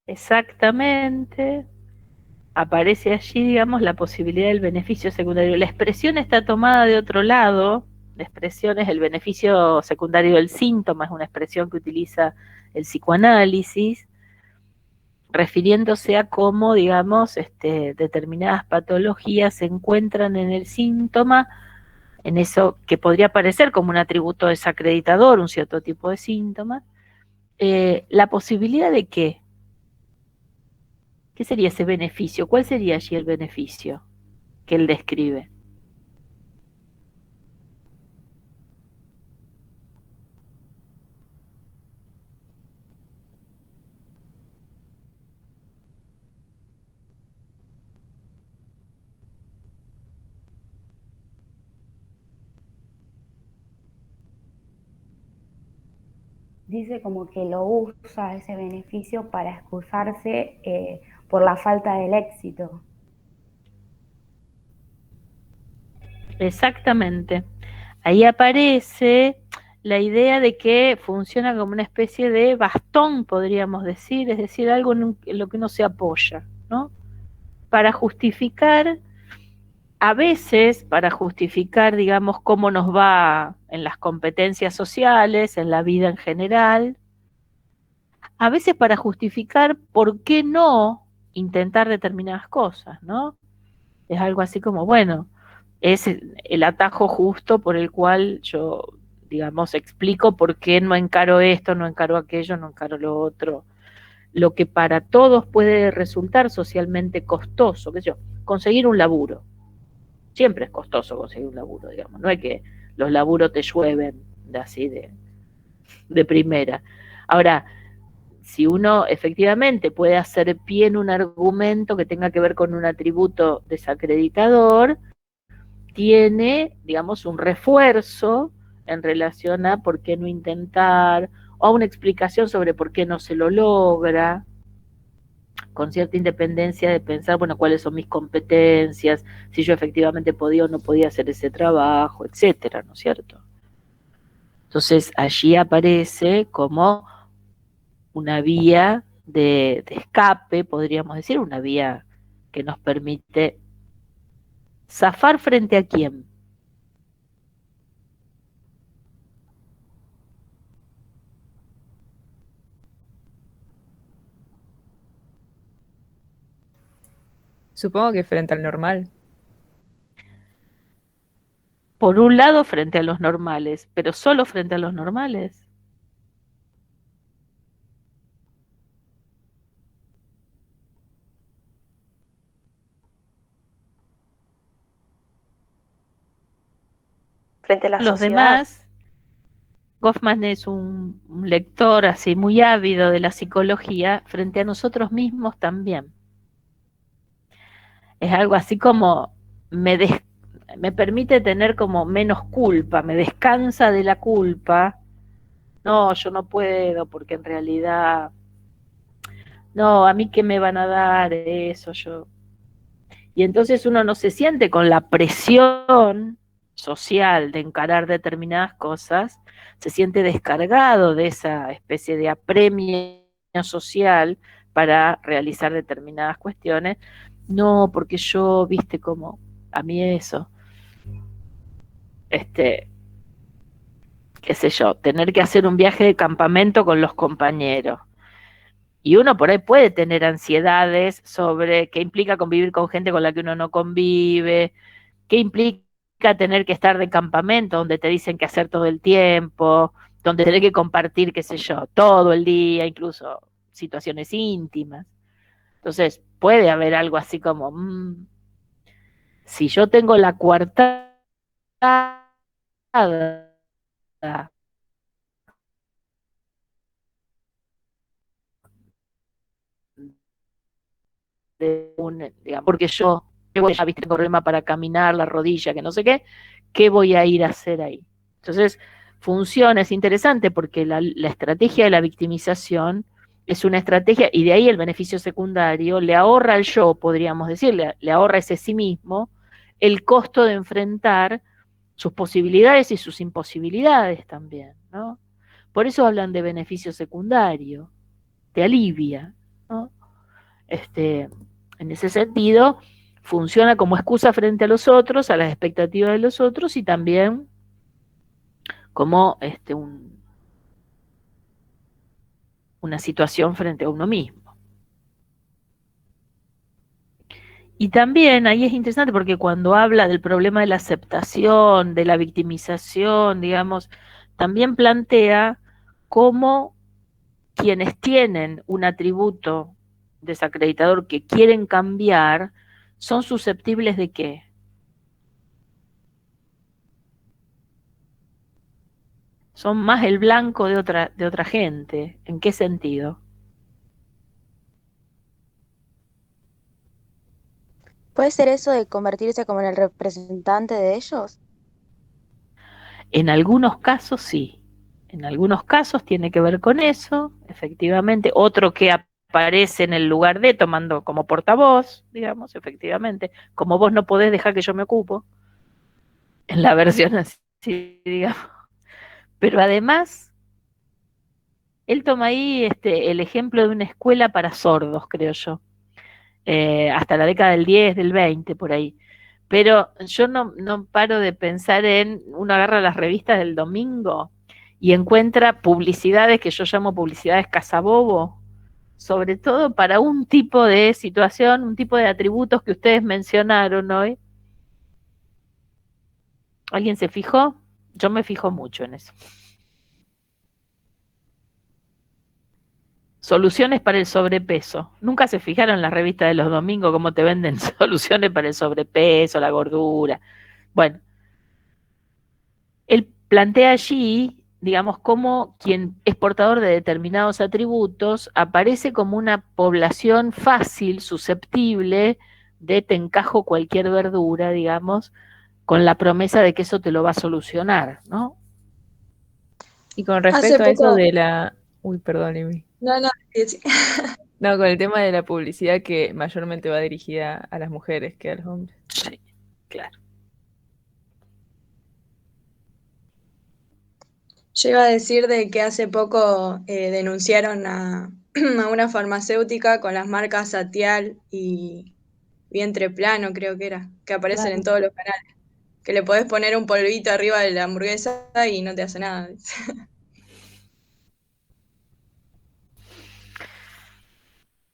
Exactamente. Aparece allí, digamos, la posibilidad del beneficio secundario. La expresión está tomada de otro lado. La expresión es el beneficio secundario del síntoma, es una expresión que utiliza el psicoanálisis, refiriéndose a cómo, digamos, determinadas patologías se encuentran en el síntoma, en eso que podría parecer como un atributo desacreditador, un cierto tipo de síntoma, la posibilidad de que, ¿qué sería ese beneficio? ¿Cuál sería allí el beneficio que él describe? Dice como que lo usa ese beneficio para excusarse por la falta del éxito. Exactamente. Ahí aparece la idea de que funciona como una especie de bastón, podríamos decir, es decir, algo en lo que uno se apoya, ¿no? Para justificar, a veces para justificar, digamos, cómo nos va en las competencias sociales, en la vida en general, a veces para justificar por qué no intentar determinadas cosas, ¿no? Es algo así como, bueno, es el atajo justo por el cual yo, digamos, explico por qué no encaro esto, no encaro aquello, no encaro lo otro. Lo que para todos puede resultar socialmente costoso, qué sé yo, conseguir un laburo. Siempre es costoso conseguir un laburo, digamos. No es que los laburos te llueven de primera. Ahora, si uno efectivamente puede hacer pie en un argumento que tenga que ver con un atributo desacreditador, tiene, digamos, un refuerzo en relación a por qué no intentar, o a una explicación sobre por qué no se lo logra, con cierta independencia de pensar, bueno, cuáles son mis competencias, si yo efectivamente podía o no podía hacer ese trabajo, etcétera, ¿no es cierto? Entonces allí aparece como una vía de escape, podríamos decir, una vía que nos permite zafar frente a quién. Supongo que frente al normal. Por un lado frente a los normales, pero solo frente a los normales. Frente a la Los sociedad. demás, Goffman es un lector así muy ávido de la psicología, frente a nosotros mismos también. Es algo así como me permite tener como menos culpa, me descansa de la culpa. No, yo no puedo porque en realidad, no, a mí qué me van a dar eso, yo Y entonces uno no se siente con la presión social de encarar determinadas cosas, se siente descargado de esa especie de apremio social para realizar determinadas cuestiones. No, porque yo, viste, como a mí eso, qué sé yo, tener que hacer un viaje de campamento con los compañeros. Y uno por ahí puede tener ansiedades sobre qué implica convivir con gente con la que uno no convive, qué implica tener que estar de campamento donde te dicen qué hacer todo el tiempo, donde tener que compartir, qué sé yo, todo el día, incluso situaciones íntimas. Entonces, puede haber algo así como, si yo tengo la coartada de un, digamos, porque yo ya viste, tengo problema para caminar, la rodilla, que no sé qué voy a ir a hacer ahí? Entonces, funciona, es interesante porque la estrategia de la victimización es una estrategia, y de ahí el beneficio secundario, le ahorra al yo, podríamos decir, le ahorra ese sí mismo, el costo de enfrentar sus posibilidades y sus imposibilidades también, ¿no? Por eso hablan de beneficio secundario, te alivia, ¿no? En ese sentido, funciona como excusa frente a los otros, a las expectativas de los otros, y también como una situación frente a uno mismo. Y también ahí es interesante porque cuando habla del problema de la aceptación, de la victimización, digamos, también plantea cómo quienes tienen un atributo desacreditador que quieren cambiar son susceptibles de qué? Son más el blanco de otra gente. ¿En qué sentido? ¿Puede ser eso de convertirse como en el representante de ellos? En algunos casos sí. En algunos casos tiene que ver con eso, efectivamente. Otro que aparece en el lugar de, tomando como portavoz, digamos, efectivamente. Como vos no podés dejar que yo me ocupo, en la versión así, digamos. Pero además, él toma ahí el ejemplo de una escuela para sordos, creo yo. Hasta la década del 10, del 20, por ahí. Pero yo no paro de pensar uno agarra las revistas del domingo y encuentra publicidades que yo llamo publicidades cazabobo, sobre todo para un tipo de situación, un tipo de atributos que ustedes mencionaron hoy. ¿Alguien se fijó? Yo me fijo mucho en eso. Soluciones para el sobrepeso. Nunca se fijaron en las revistas de los domingos cómo te venden soluciones para el sobrepeso, la gordura. Bueno, él plantea allí, digamos, cómo quien es portador de determinados atributos aparece como una población fácil, susceptible de te encajo cualquier verdura, digamos, con la promesa de que eso te lo va a solucionar, ¿no? Y con respecto a eso de la... Uy, perdón, Emi. No, No, con el tema de la publicidad que mayormente va dirigida a las mujeres que a los hombres. Sí, claro. Yo iba a decir de que hace poco denunciaron a una farmacéutica con las marcas Satial y Vientre Plano, creo que era, que aparecen en todos los canales. Que le podés poner un polvito arriba de la hamburguesa y no te hace nada.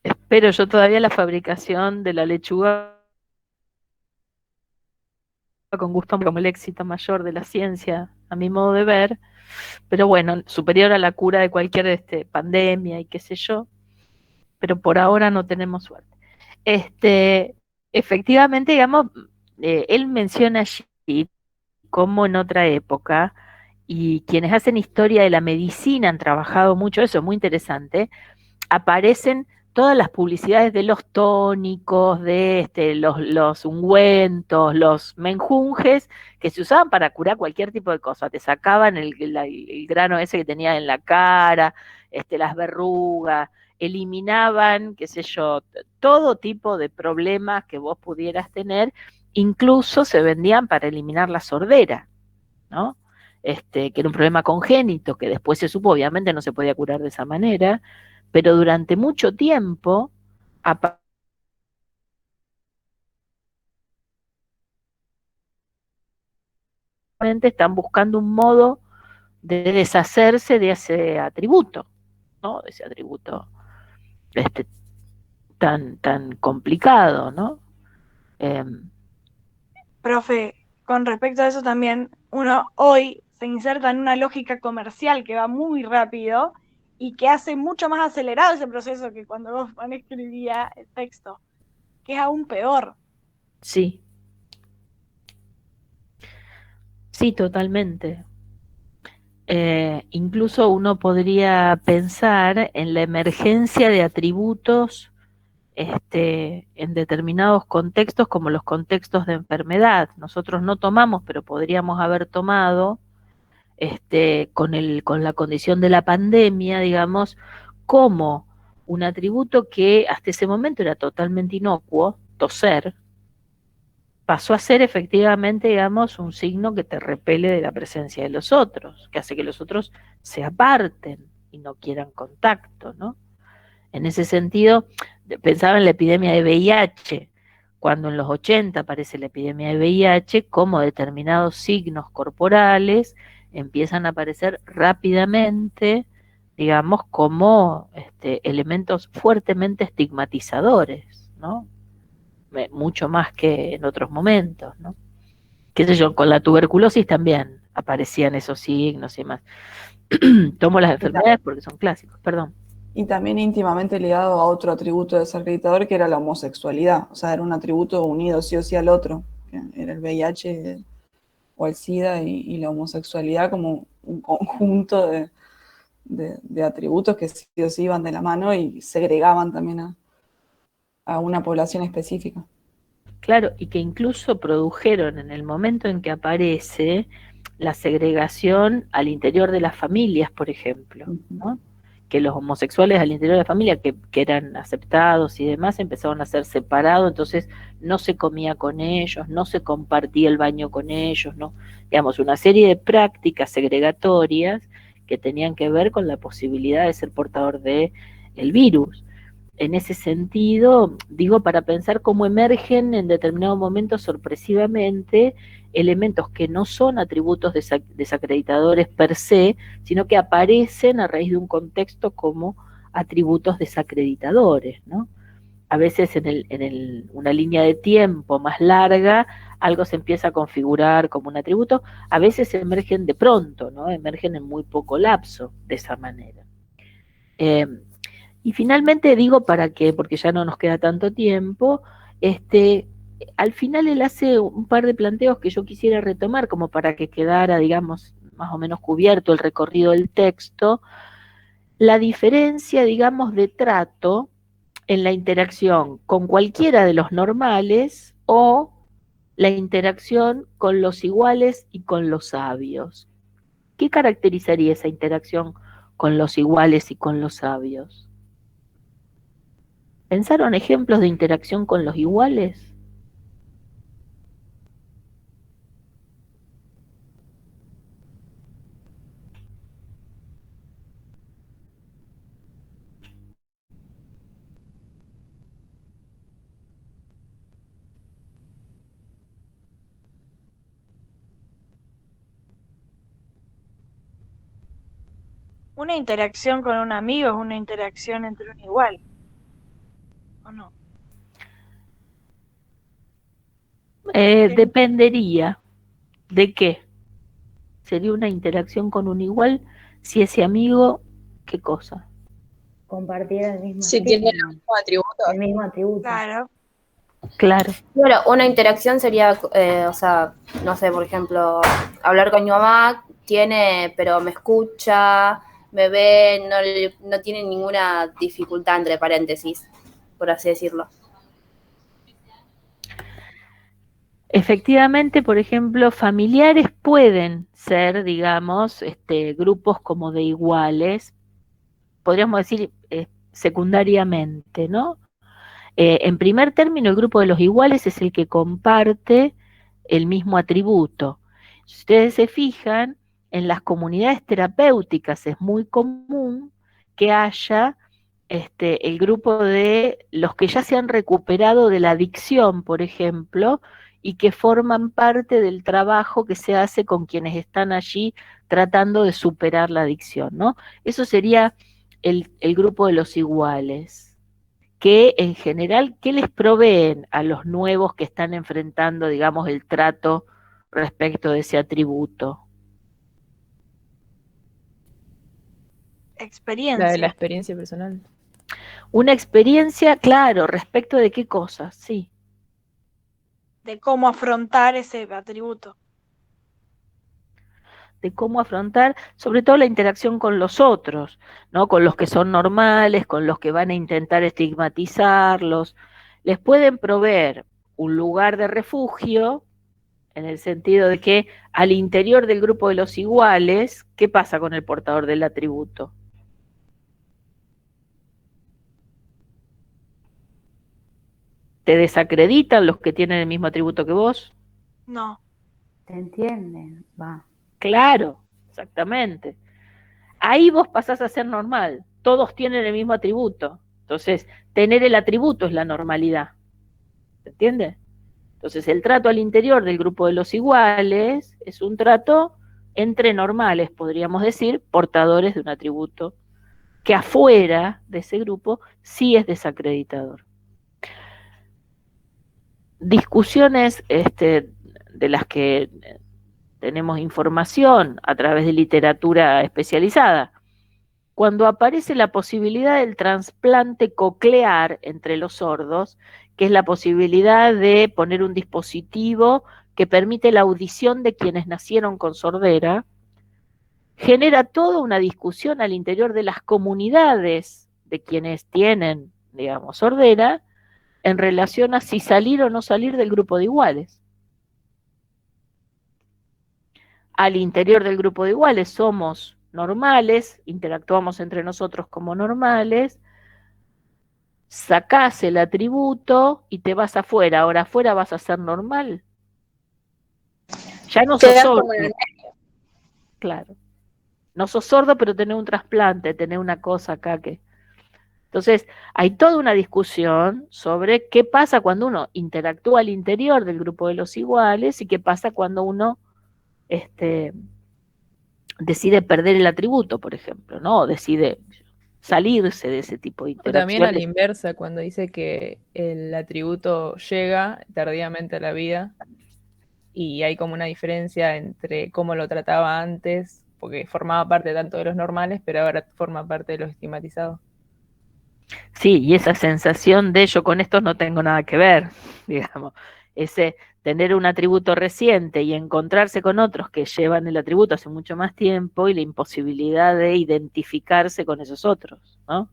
Espero yo todavía la fabricación de la lechuga con gusto como el éxito mayor de la ciencia, a mi modo de ver, pero bueno, superior a la cura de cualquier pandemia y qué sé yo, pero por ahora no tenemos suerte. Efectivamente, digamos, él menciona allí como en otra época, y quienes hacen historia de la medicina han trabajado mucho eso, es muy interesante, aparecen todas las publicidades de los tónicos, de los ungüentos, los menjunjes, que se usaban para curar cualquier tipo de cosa. Te sacaban el grano ese que tenías en la cara, las verrugas, eliminaban, qué sé yo, todo tipo de problemas que vos pudieras tener, incluso se vendían para eliminar la sordera, ¿no? Que era un problema congénito, que después se supo, obviamente no se podía curar de esa manera, pero durante mucho tiempo están buscando un modo de deshacerse de ese atributo, ¿no? De ese atributo tan complicado, ¿no? Profe, con respecto a eso también, uno hoy se inserta en una lógica comercial que va muy rápido y que hace mucho más acelerado ese proceso que cuando Goffman escribía el texto, que es aún peor. Sí. Sí, totalmente. Incluso uno podría pensar en la emergencia de atributos en determinados contextos, como los contextos de enfermedad. Nosotros no tomamos, pero podríamos haber tomado con la condición de la pandemia, digamos, como un atributo que hasta ese momento era totalmente inocuo, toser, pasó a ser efectivamente, digamos, un signo que te repele de la presencia de los otros, que hace que los otros se aparten y no quieran contacto, ¿no? En ese sentido, pensaba en la epidemia de VIH, cuando en los 80 aparece la epidemia de VIH, como determinados signos corporales empiezan a aparecer rápidamente, digamos, como elementos fuertemente estigmatizadores, ¿no? Mucho más que en otros momentos, ¿no? Qué sé yo, con la tuberculosis también aparecían esos signos y demás. Tomo las enfermedades porque son clásicos, perdón. Y también íntimamente ligado a otro atributo desacreditador que era la homosexualidad, o sea, era un atributo unido sí o sí al otro, que era el VIH o el SIDA y la homosexualidad como un conjunto de atributos que sí o sí iban de la mano y segregaban también a una población específica. Claro, y que incluso produjeron en el momento en que aparece la segregación al interior de las familias, por ejemplo, ¿no? Que los homosexuales al interior de la familia, que eran aceptados y demás, empezaron a ser separados, entonces no se comía con ellos, no se compartía el baño con ellos, ¿no? Digamos, una serie de prácticas segregatorias que tenían que ver con la posibilidad de ser portador de el virus. En ese sentido, digo, para pensar cómo emergen en determinados momentos sorpresivamente elementos que no son atributos desacreditadores per se, sino que aparecen a raíz de un contexto como atributos desacreditadores, ¿no? A veces en una línea de tiempo más larga, algo se empieza a configurar como un atributo, a veces emergen de pronto, ¿no? Emergen en muy poco lapso de esa manera. Y finalmente digo porque ya no nos queda tanto tiempo, al final él hace un par de planteos que yo quisiera retomar como para que quedara, digamos, más o menos cubierto el recorrido del texto, la diferencia, digamos, de trato en la interacción con cualquiera de los normales o la interacción con los iguales y con los sabios. ¿Qué caracterizaría esa interacción con los iguales y con los sabios? ¿Pensaron ejemplos de interacción con los iguales? Una interacción con un amigo es una interacción entre un igual, ¿o no? Dependería de qué. Sería una interacción con un igual si ese amigo, ¿qué cosa? Compartir el mismo Si tiene los mismos atributos. El mismo atributo. Claro. Claro. Claro, una interacción sería, o sea, no sé, por ejemplo, hablar con mi mamá, pero me escucha, me ve, no tiene ninguna dificultad, entre paréntesis, por así decirlo. Efectivamente, por ejemplo, familiares pueden ser, digamos, grupos como de iguales. Podríamos decir, secundariamente, ¿no? En primer término, el grupo de los iguales es el que comparte el mismo atributo. Si ustedes se fijan, en las comunidades terapéuticas es muy común que haya el grupo de los que ya se han recuperado de la adicción, por ejemplo, y que forman parte del trabajo que se hace con quienes están allí tratando de superar la adicción, ¿no? Eso sería el grupo de los iguales, que en general, ¿qué les proveen a los nuevos que están enfrentando, digamos, el trato respecto de ese atributo? Experiencia. La experiencia personal. Una experiencia, claro, respecto de qué cosas, sí. De cómo afrontar ese atributo. De cómo afrontar, sobre todo la interacción con los otros, ¿no? Con los que son normales, con los que van a intentar estigmatizarlos. Les pueden proveer un lugar de refugio, en el sentido de que al interior del grupo de los iguales, ¿qué pasa con el portador del atributo? ¿Te desacreditan los que tienen el mismo atributo que vos? No. ¿Te entienden? Va. Claro, exactamente. Ahí vos pasás a ser normal. Todos tienen el mismo atributo. Entonces, tener el atributo es la normalidad. ¿Se entiende? Entonces, el trato al interior del grupo de los iguales es un trato entre normales, podríamos decir, portadores de un atributo, que afuera de ese grupo sí es desacreditador. Discusiones de las que tenemos información a través de literatura especializada. Cuando aparece la posibilidad del trasplante coclear entre los sordos, que es la posibilidad de poner un dispositivo que permite la audición de quienes nacieron con sordera, genera toda una discusión al interior de las comunidades de quienes tienen, digamos, sordera, en relación a si salir o no salir del grupo de iguales. Al interior del grupo de iguales somos normales, interactuamos entre nosotros como normales, sacás el atributo y te vas afuera. Ahora afuera vas a ser normal. Ya no sos sordo. Claro. No sos sordo, pero tenés un trasplante, tenés una cosa acá que... Entonces, hay toda una discusión sobre qué pasa cuando uno interactúa al interior del grupo de los iguales y qué pasa cuando uno decide perder el atributo, por ejemplo, ¿no? O decide salirse de ese tipo de O también a la interacciones. inversa, cuando dice que el atributo llega tardíamente a la vida y hay como una diferencia entre cómo lo trataba antes, porque formaba parte tanto de los normales, pero ahora forma parte de los estigmatizados. Sí, y esa sensación de yo con estos no tengo nada que ver, digamos, ese tener un atributo reciente y encontrarse con otros que llevan el atributo hace mucho más tiempo y la imposibilidad de identificarse con esos otros, ¿no?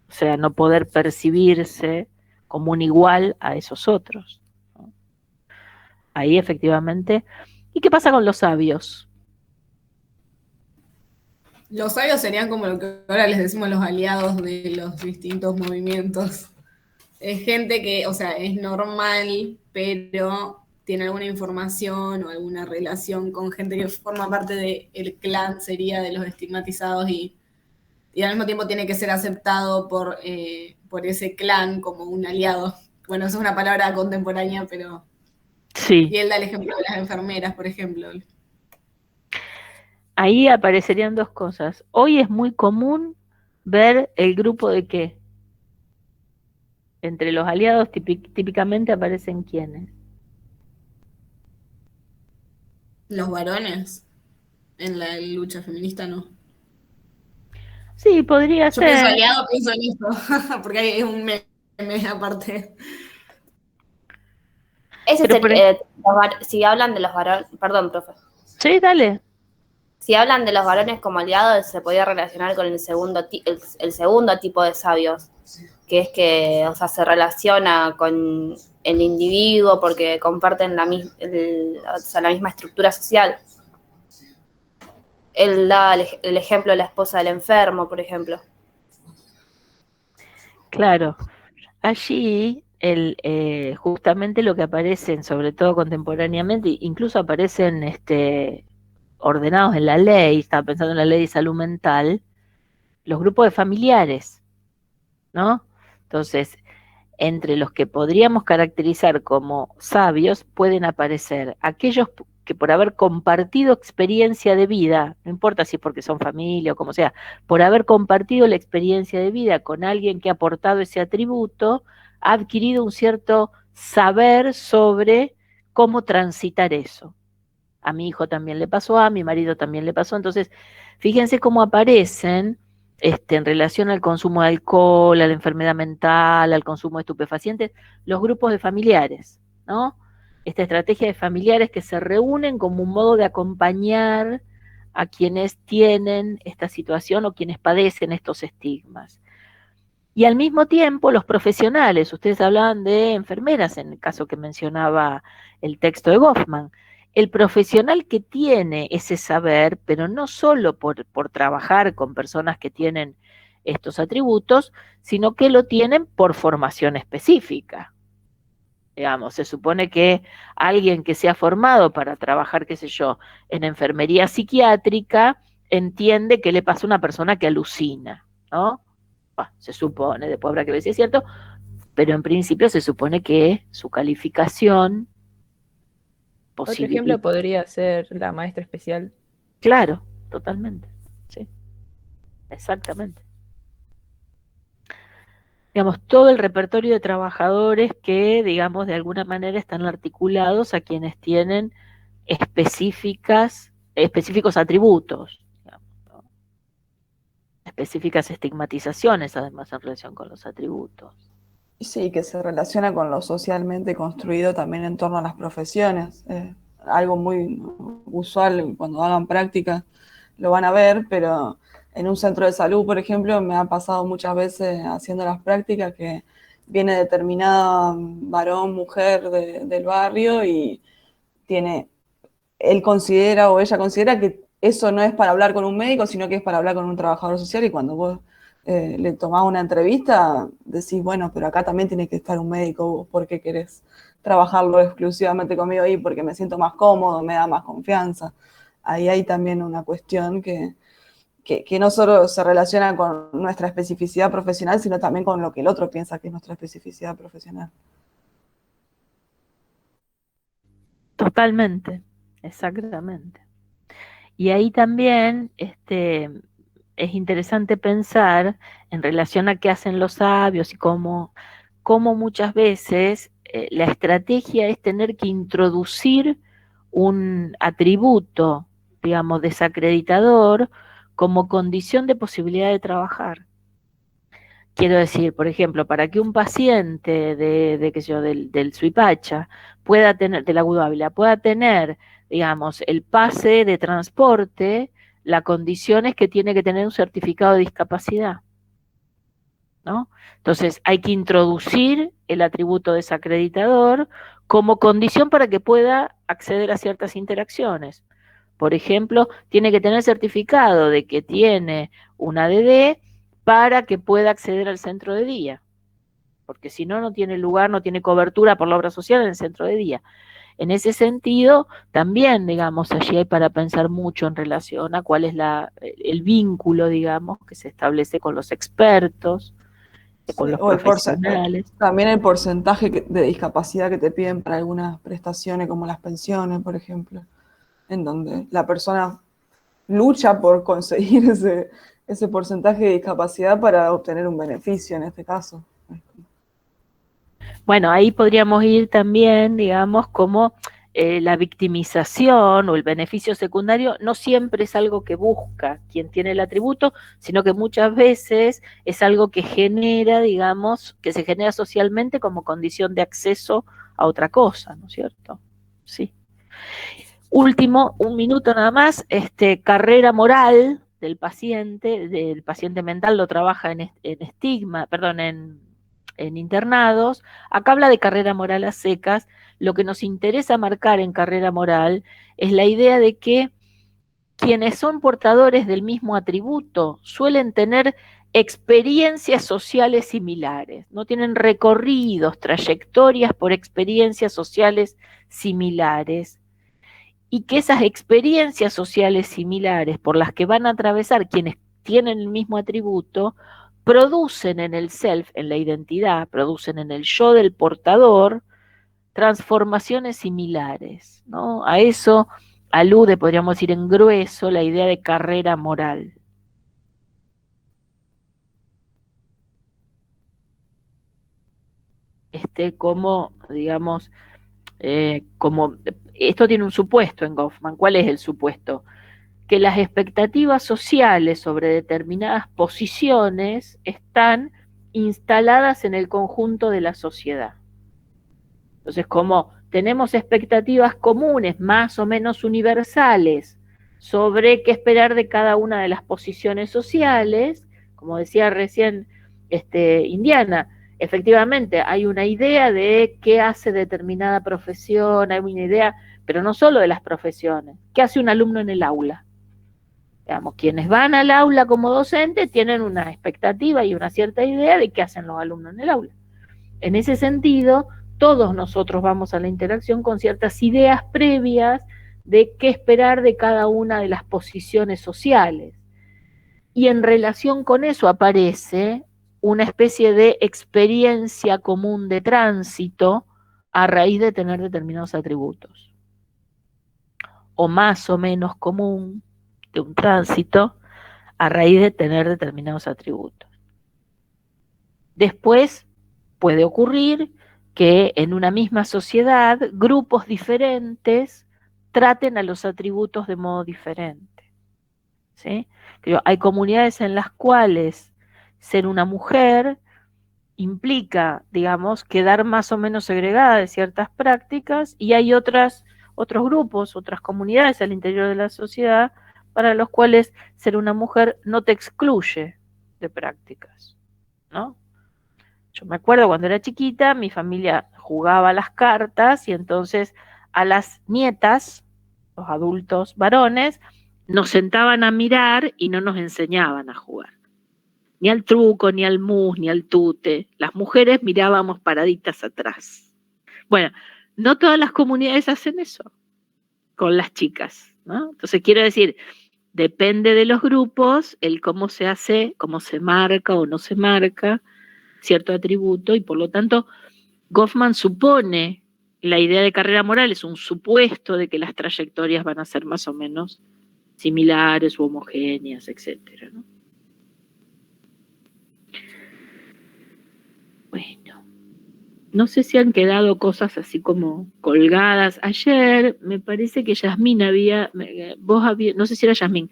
O sea, no poder percibirse como un igual a esos otros, ¿no? Ahí efectivamente. ¿Y qué pasa con los sabios? Los sabios serían como lo que ahora les decimos los aliados de los distintos movimientos. Es gente que, o sea, es normal, pero tiene alguna información o alguna relación con gente que forma parte del clan, sería de los estigmatizados, y al mismo tiempo tiene que ser aceptado por ese clan como un aliado. Bueno, eso es una palabra contemporánea, pero... Sí. Y él da el ejemplo de las enfermeras, por ejemplo. Ahí aparecerían dos cosas. Hoy es muy común ver el grupo de qué. Entre los aliados típicamente aparecen quiénes. Los varones en la lucha feminista no. Sí, podría Yo ser. pienso aliado, pienso en esto, porque hay un meme aparte. Ese si hablan de los varones, perdón, profe. Sí, dale. Si hablan de los varones como aliados, se podría relacionar con el segundo tipo de sabios, que es que, o sea, se relaciona con el individuo porque comparten la misma estructura social. Él da el ejemplo de la esposa del enfermo, por ejemplo. Claro, allí justamente lo que aparecen, sobre todo contemporáneamente, incluso aparecen ordenados en la ley, estaba pensando en la ley de salud mental, los grupos de familiares, ¿no? Entonces, entre los que podríamos caracterizar como sabios pueden aparecer aquellos que por haber compartido experiencia de vida, no importa si es porque son familia o como sea, por haber compartido la experiencia de vida con alguien que ha aportado ese atributo, ha adquirido un cierto saber sobre cómo transitar eso. A mi hijo también le pasó, a mi marido también le pasó, entonces fíjense cómo aparecen en relación al consumo de alcohol, a la enfermedad mental, al consumo de estupefacientes, los grupos de familiares, ¿no? Esta estrategia de familiares que se reúnen como un modo de acompañar a quienes tienen esta situación o quienes padecen estos estigmas. Y al mismo tiempo los profesionales, ustedes hablaban de enfermeras en el caso que mencionaba el texto de Goffman, el profesional que tiene ese saber, pero no solo por trabajar con personas que tienen estos atributos, sino que lo tienen por formación específica. Digamos, se supone que alguien que se ha formado para trabajar, qué sé yo, en enfermería psiquiátrica, entiende qué le pasa a una persona que alucina, ¿no? Se supone, después habrá que ver si es cierto, pero en principio se supone que su calificación Otro ejemplo podría ser la maestra especial. Claro, totalmente, sí, exactamente. Digamos, todo el repertorio de trabajadores que, digamos, de alguna manera están articulados a quienes tienen específicos atributos, digamos, ¿no? Específicas estigmatizaciones, además, en relación con los atributos. Sí, que se relaciona con lo socialmente construido también en torno a las profesiones. Algo muy usual cuando hagan práctica lo van a ver, pero en un centro de salud, por ejemplo, me ha pasado muchas veces haciendo las prácticas que viene determinada varón, mujer del barrio y él considera o ella considera que eso no es para hablar con un médico, sino que es para hablar con un trabajador social, y cuando vos le tomás una entrevista, decís, bueno, pero acá también tiene que estar un médico, ¿por qué querés trabajarlo exclusivamente conmigo ahí? Porque me siento más cómodo, me da más confianza. Ahí hay también una cuestión que no solo se relaciona con nuestra especificidad profesional, sino también con lo que el otro piensa que es nuestra especificidad profesional. Totalmente, exactamente. Y ahí también es interesante pensar en relación a qué hacen los sabios y cómo muchas veces la estrategia es tener que introducir un atributo, digamos, desacreditador como condición de posibilidad de trabajar. Quiero decir, por ejemplo, para que un paciente qué sé yo, del Suipacha pueda tener, del Agudo Ávila, pueda tener, digamos, el pase de transporte, la condición es que tiene que tener un certificado de discapacidad, ¿no? Entonces hay que introducir el atributo desacreditador como condición para que pueda acceder a ciertas interacciones. Por ejemplo, tiene que tener certificado de que tiene una ADD para que pueda acceder al centro de día, porque si no, no tiene lugar, no tiene cobertura por la obra social en el centro de día. En ese sentido, también, digamos, allí hay para pensar mucho en relación a cuál es el vínculo, digamos, que se establece con los expertos, con los profesionales. También el porcentaje de discapacidad que te piden para algunas prestaciones, como las pensiones, por ejemplo, en donde la persona lucha por conseguir ese porcentaje de discapacidad para obtener un beneficio en este caso. Bueno, ahí podríamos ir también, digamos, como la victimización o el beneficio secundario no siempre es algo que busca quien tiene el atributo, sino que muchas veces es algo que genera, digamos, que se genera socialmente como condición de acceso a otra cosa, ¿no es cierto? Sí. Último, un minuto nada más, carrera moral del paciente mental lo trabaja en estigma, perdón, en internados. Acá habla de carrera moral a secas. Lo que nos interesa marcar en carrera moral es la idea de que quienes son portadores del mismo atributo suelen tener experiencias sociales similares, no tienen recorridos, trayectorias por experiencias sociales similares, y que esas experiencias sociales similares por las que van a atravesar quienes tienen el mismo atributo, producen en el self, en la identidad, producen en el yo del portador, transformaciones similares, ¿no? A eso alude, podríamos decir en grueso, la idea de carrera moral. Como, digamos, como esto tiene un supuesto en Goffman. ¿Cuál es el supuesto? Que las expectativas sociales sobre determinadas posiciones están instaladas en el conjunto de la sociedad. Entonces, como tenemos expectativas comunes, más o menos universales, sobre qué esperar de cada una de las posiciones sociales, como decía recién Indiana, efectivamente hay una idea de qué hace determinada profesión, hay una idea, pero no solo de las profesiones, qué hace un alumno en el aula. Digamos, quienes van al aula como docentes tienen una expectativa y una cierta idea de qué hacen los alumnos en el aula. En ese sentido, todos nosotros vamos a la interacción con ciertas ideas previas de qué esperar de cada una de las posiciones sociales. Y en relación con eso aparece una especie de experiencia común de tránsito a raíz de tener determinados atributos. O más o menos común de un tránsito a raíz de tener determinados atributos. Después puede ocurrir que en una misma sociedad grupos diferentes traten a los atributos de modo diferente, ¿sí? Pero hay comunidades en las cuales ser una mujer implica, digamos, quedar más o menos segregada de ciertas prácticas, y hay otros grupos, otras comunidades al interior de la sociedad para los cuales ser una mujer no te excluye de prácticas, ¿no? Yo me acuerdo cuando era chiquita, mi familia jugaba a las cartas y entonces a las nietas, los adultos varones, nos sentaban a mirar y no nos enseñaban a jugar. Ni al truco, ni al mus, ni al tute. Las mujeres mirábamos paraditas atrás. Bueno, no todas las comunidades hacen eso con las chicas, ¿no? Entonces quiero decir, depende de los grupos el cómo se hace, cómo se marca o no se marca cierto atributo, y por lo tanto Goffman supone, la idea de carrera moral es un supuesto de que las trayectorias van a ser más o menos similares u homogéneas, etcétera, ¿no? Bueno, no sé si han quedado cosas así como colgadas. Ayer me parece que Yasmín no sé si era Yasmín,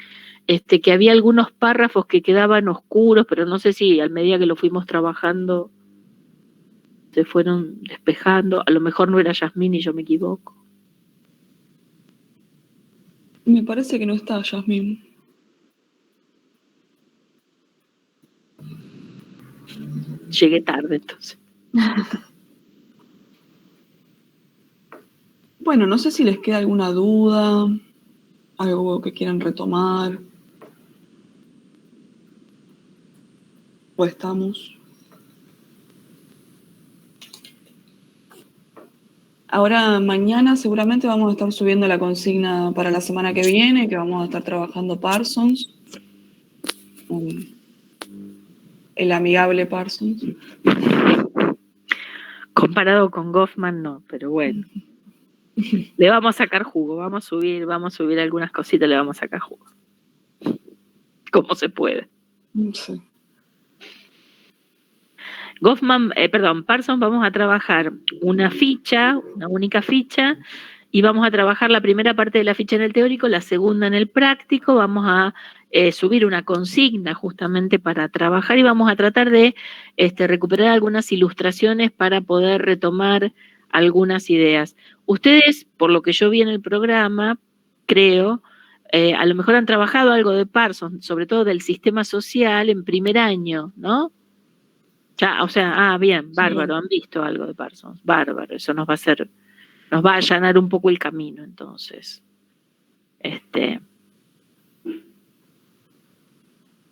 que había algunos párrafos que quedaban oscuros, pero no sé si a medida que lo fuimos trabajando se fueron despejando. A lo mejor no era Yasmín y yo me equivoco. Me parece que no está Yasmín. Llegué tarde entonces. Bueno, no sé si les queda alguna duda, algo que quieran retomar. ¿O estamos? Ahora, mañana seguramente vamos a estar subiendo la consigna para la semana que viene, que vamos a estar trabajando Parsons. El amigable Parsons. Comparado con Goffman no, pero bueno. Le vamos a sacar jugo, vamos a subir algunas cositas, le vamos a sacar jugo. Como se puede. Sí. Parsons, vamos a trabajar una única ficha, y vamos a trabajar la primera parte de la ficha en el teórico, la segunda en el práctico. Vamos a subir una consigna justamente para trabajar, y vamos a tratar de recuperar algunas ilustraciones para poder retomar algunas ideas. Ustedes, por lo que yo vi en el programa, creo, a lo mejor han trabajado algo de Parsons, sobre todo del sistema social en primer año, ¿no? Ya, o sea, bien, bárbaro, han visto algo de Parsons, bárbaro, eso nos va a allanar un poco el camino, entonces.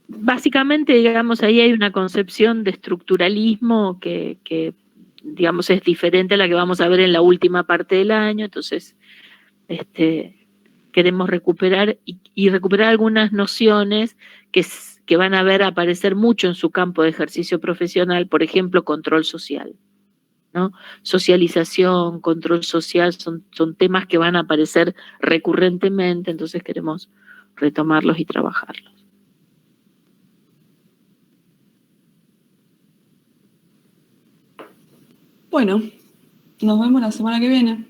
básicamente, digamos, ahí hay una concepción de estructuralismo que, digamos, es diferente a la que vamos a ver en la última parte del año, entonces queremos recuperar y recuperar algunas nociones que van a ver aparecer mucho en su campo de ejercicio profesional, por ejemplo, control social, ¿no? Socialización, control social, son temas que van a aparecer recurrentemente, entonces queremos retomarlos y trabajarlos. Bueno, nos vemos la semana que viene.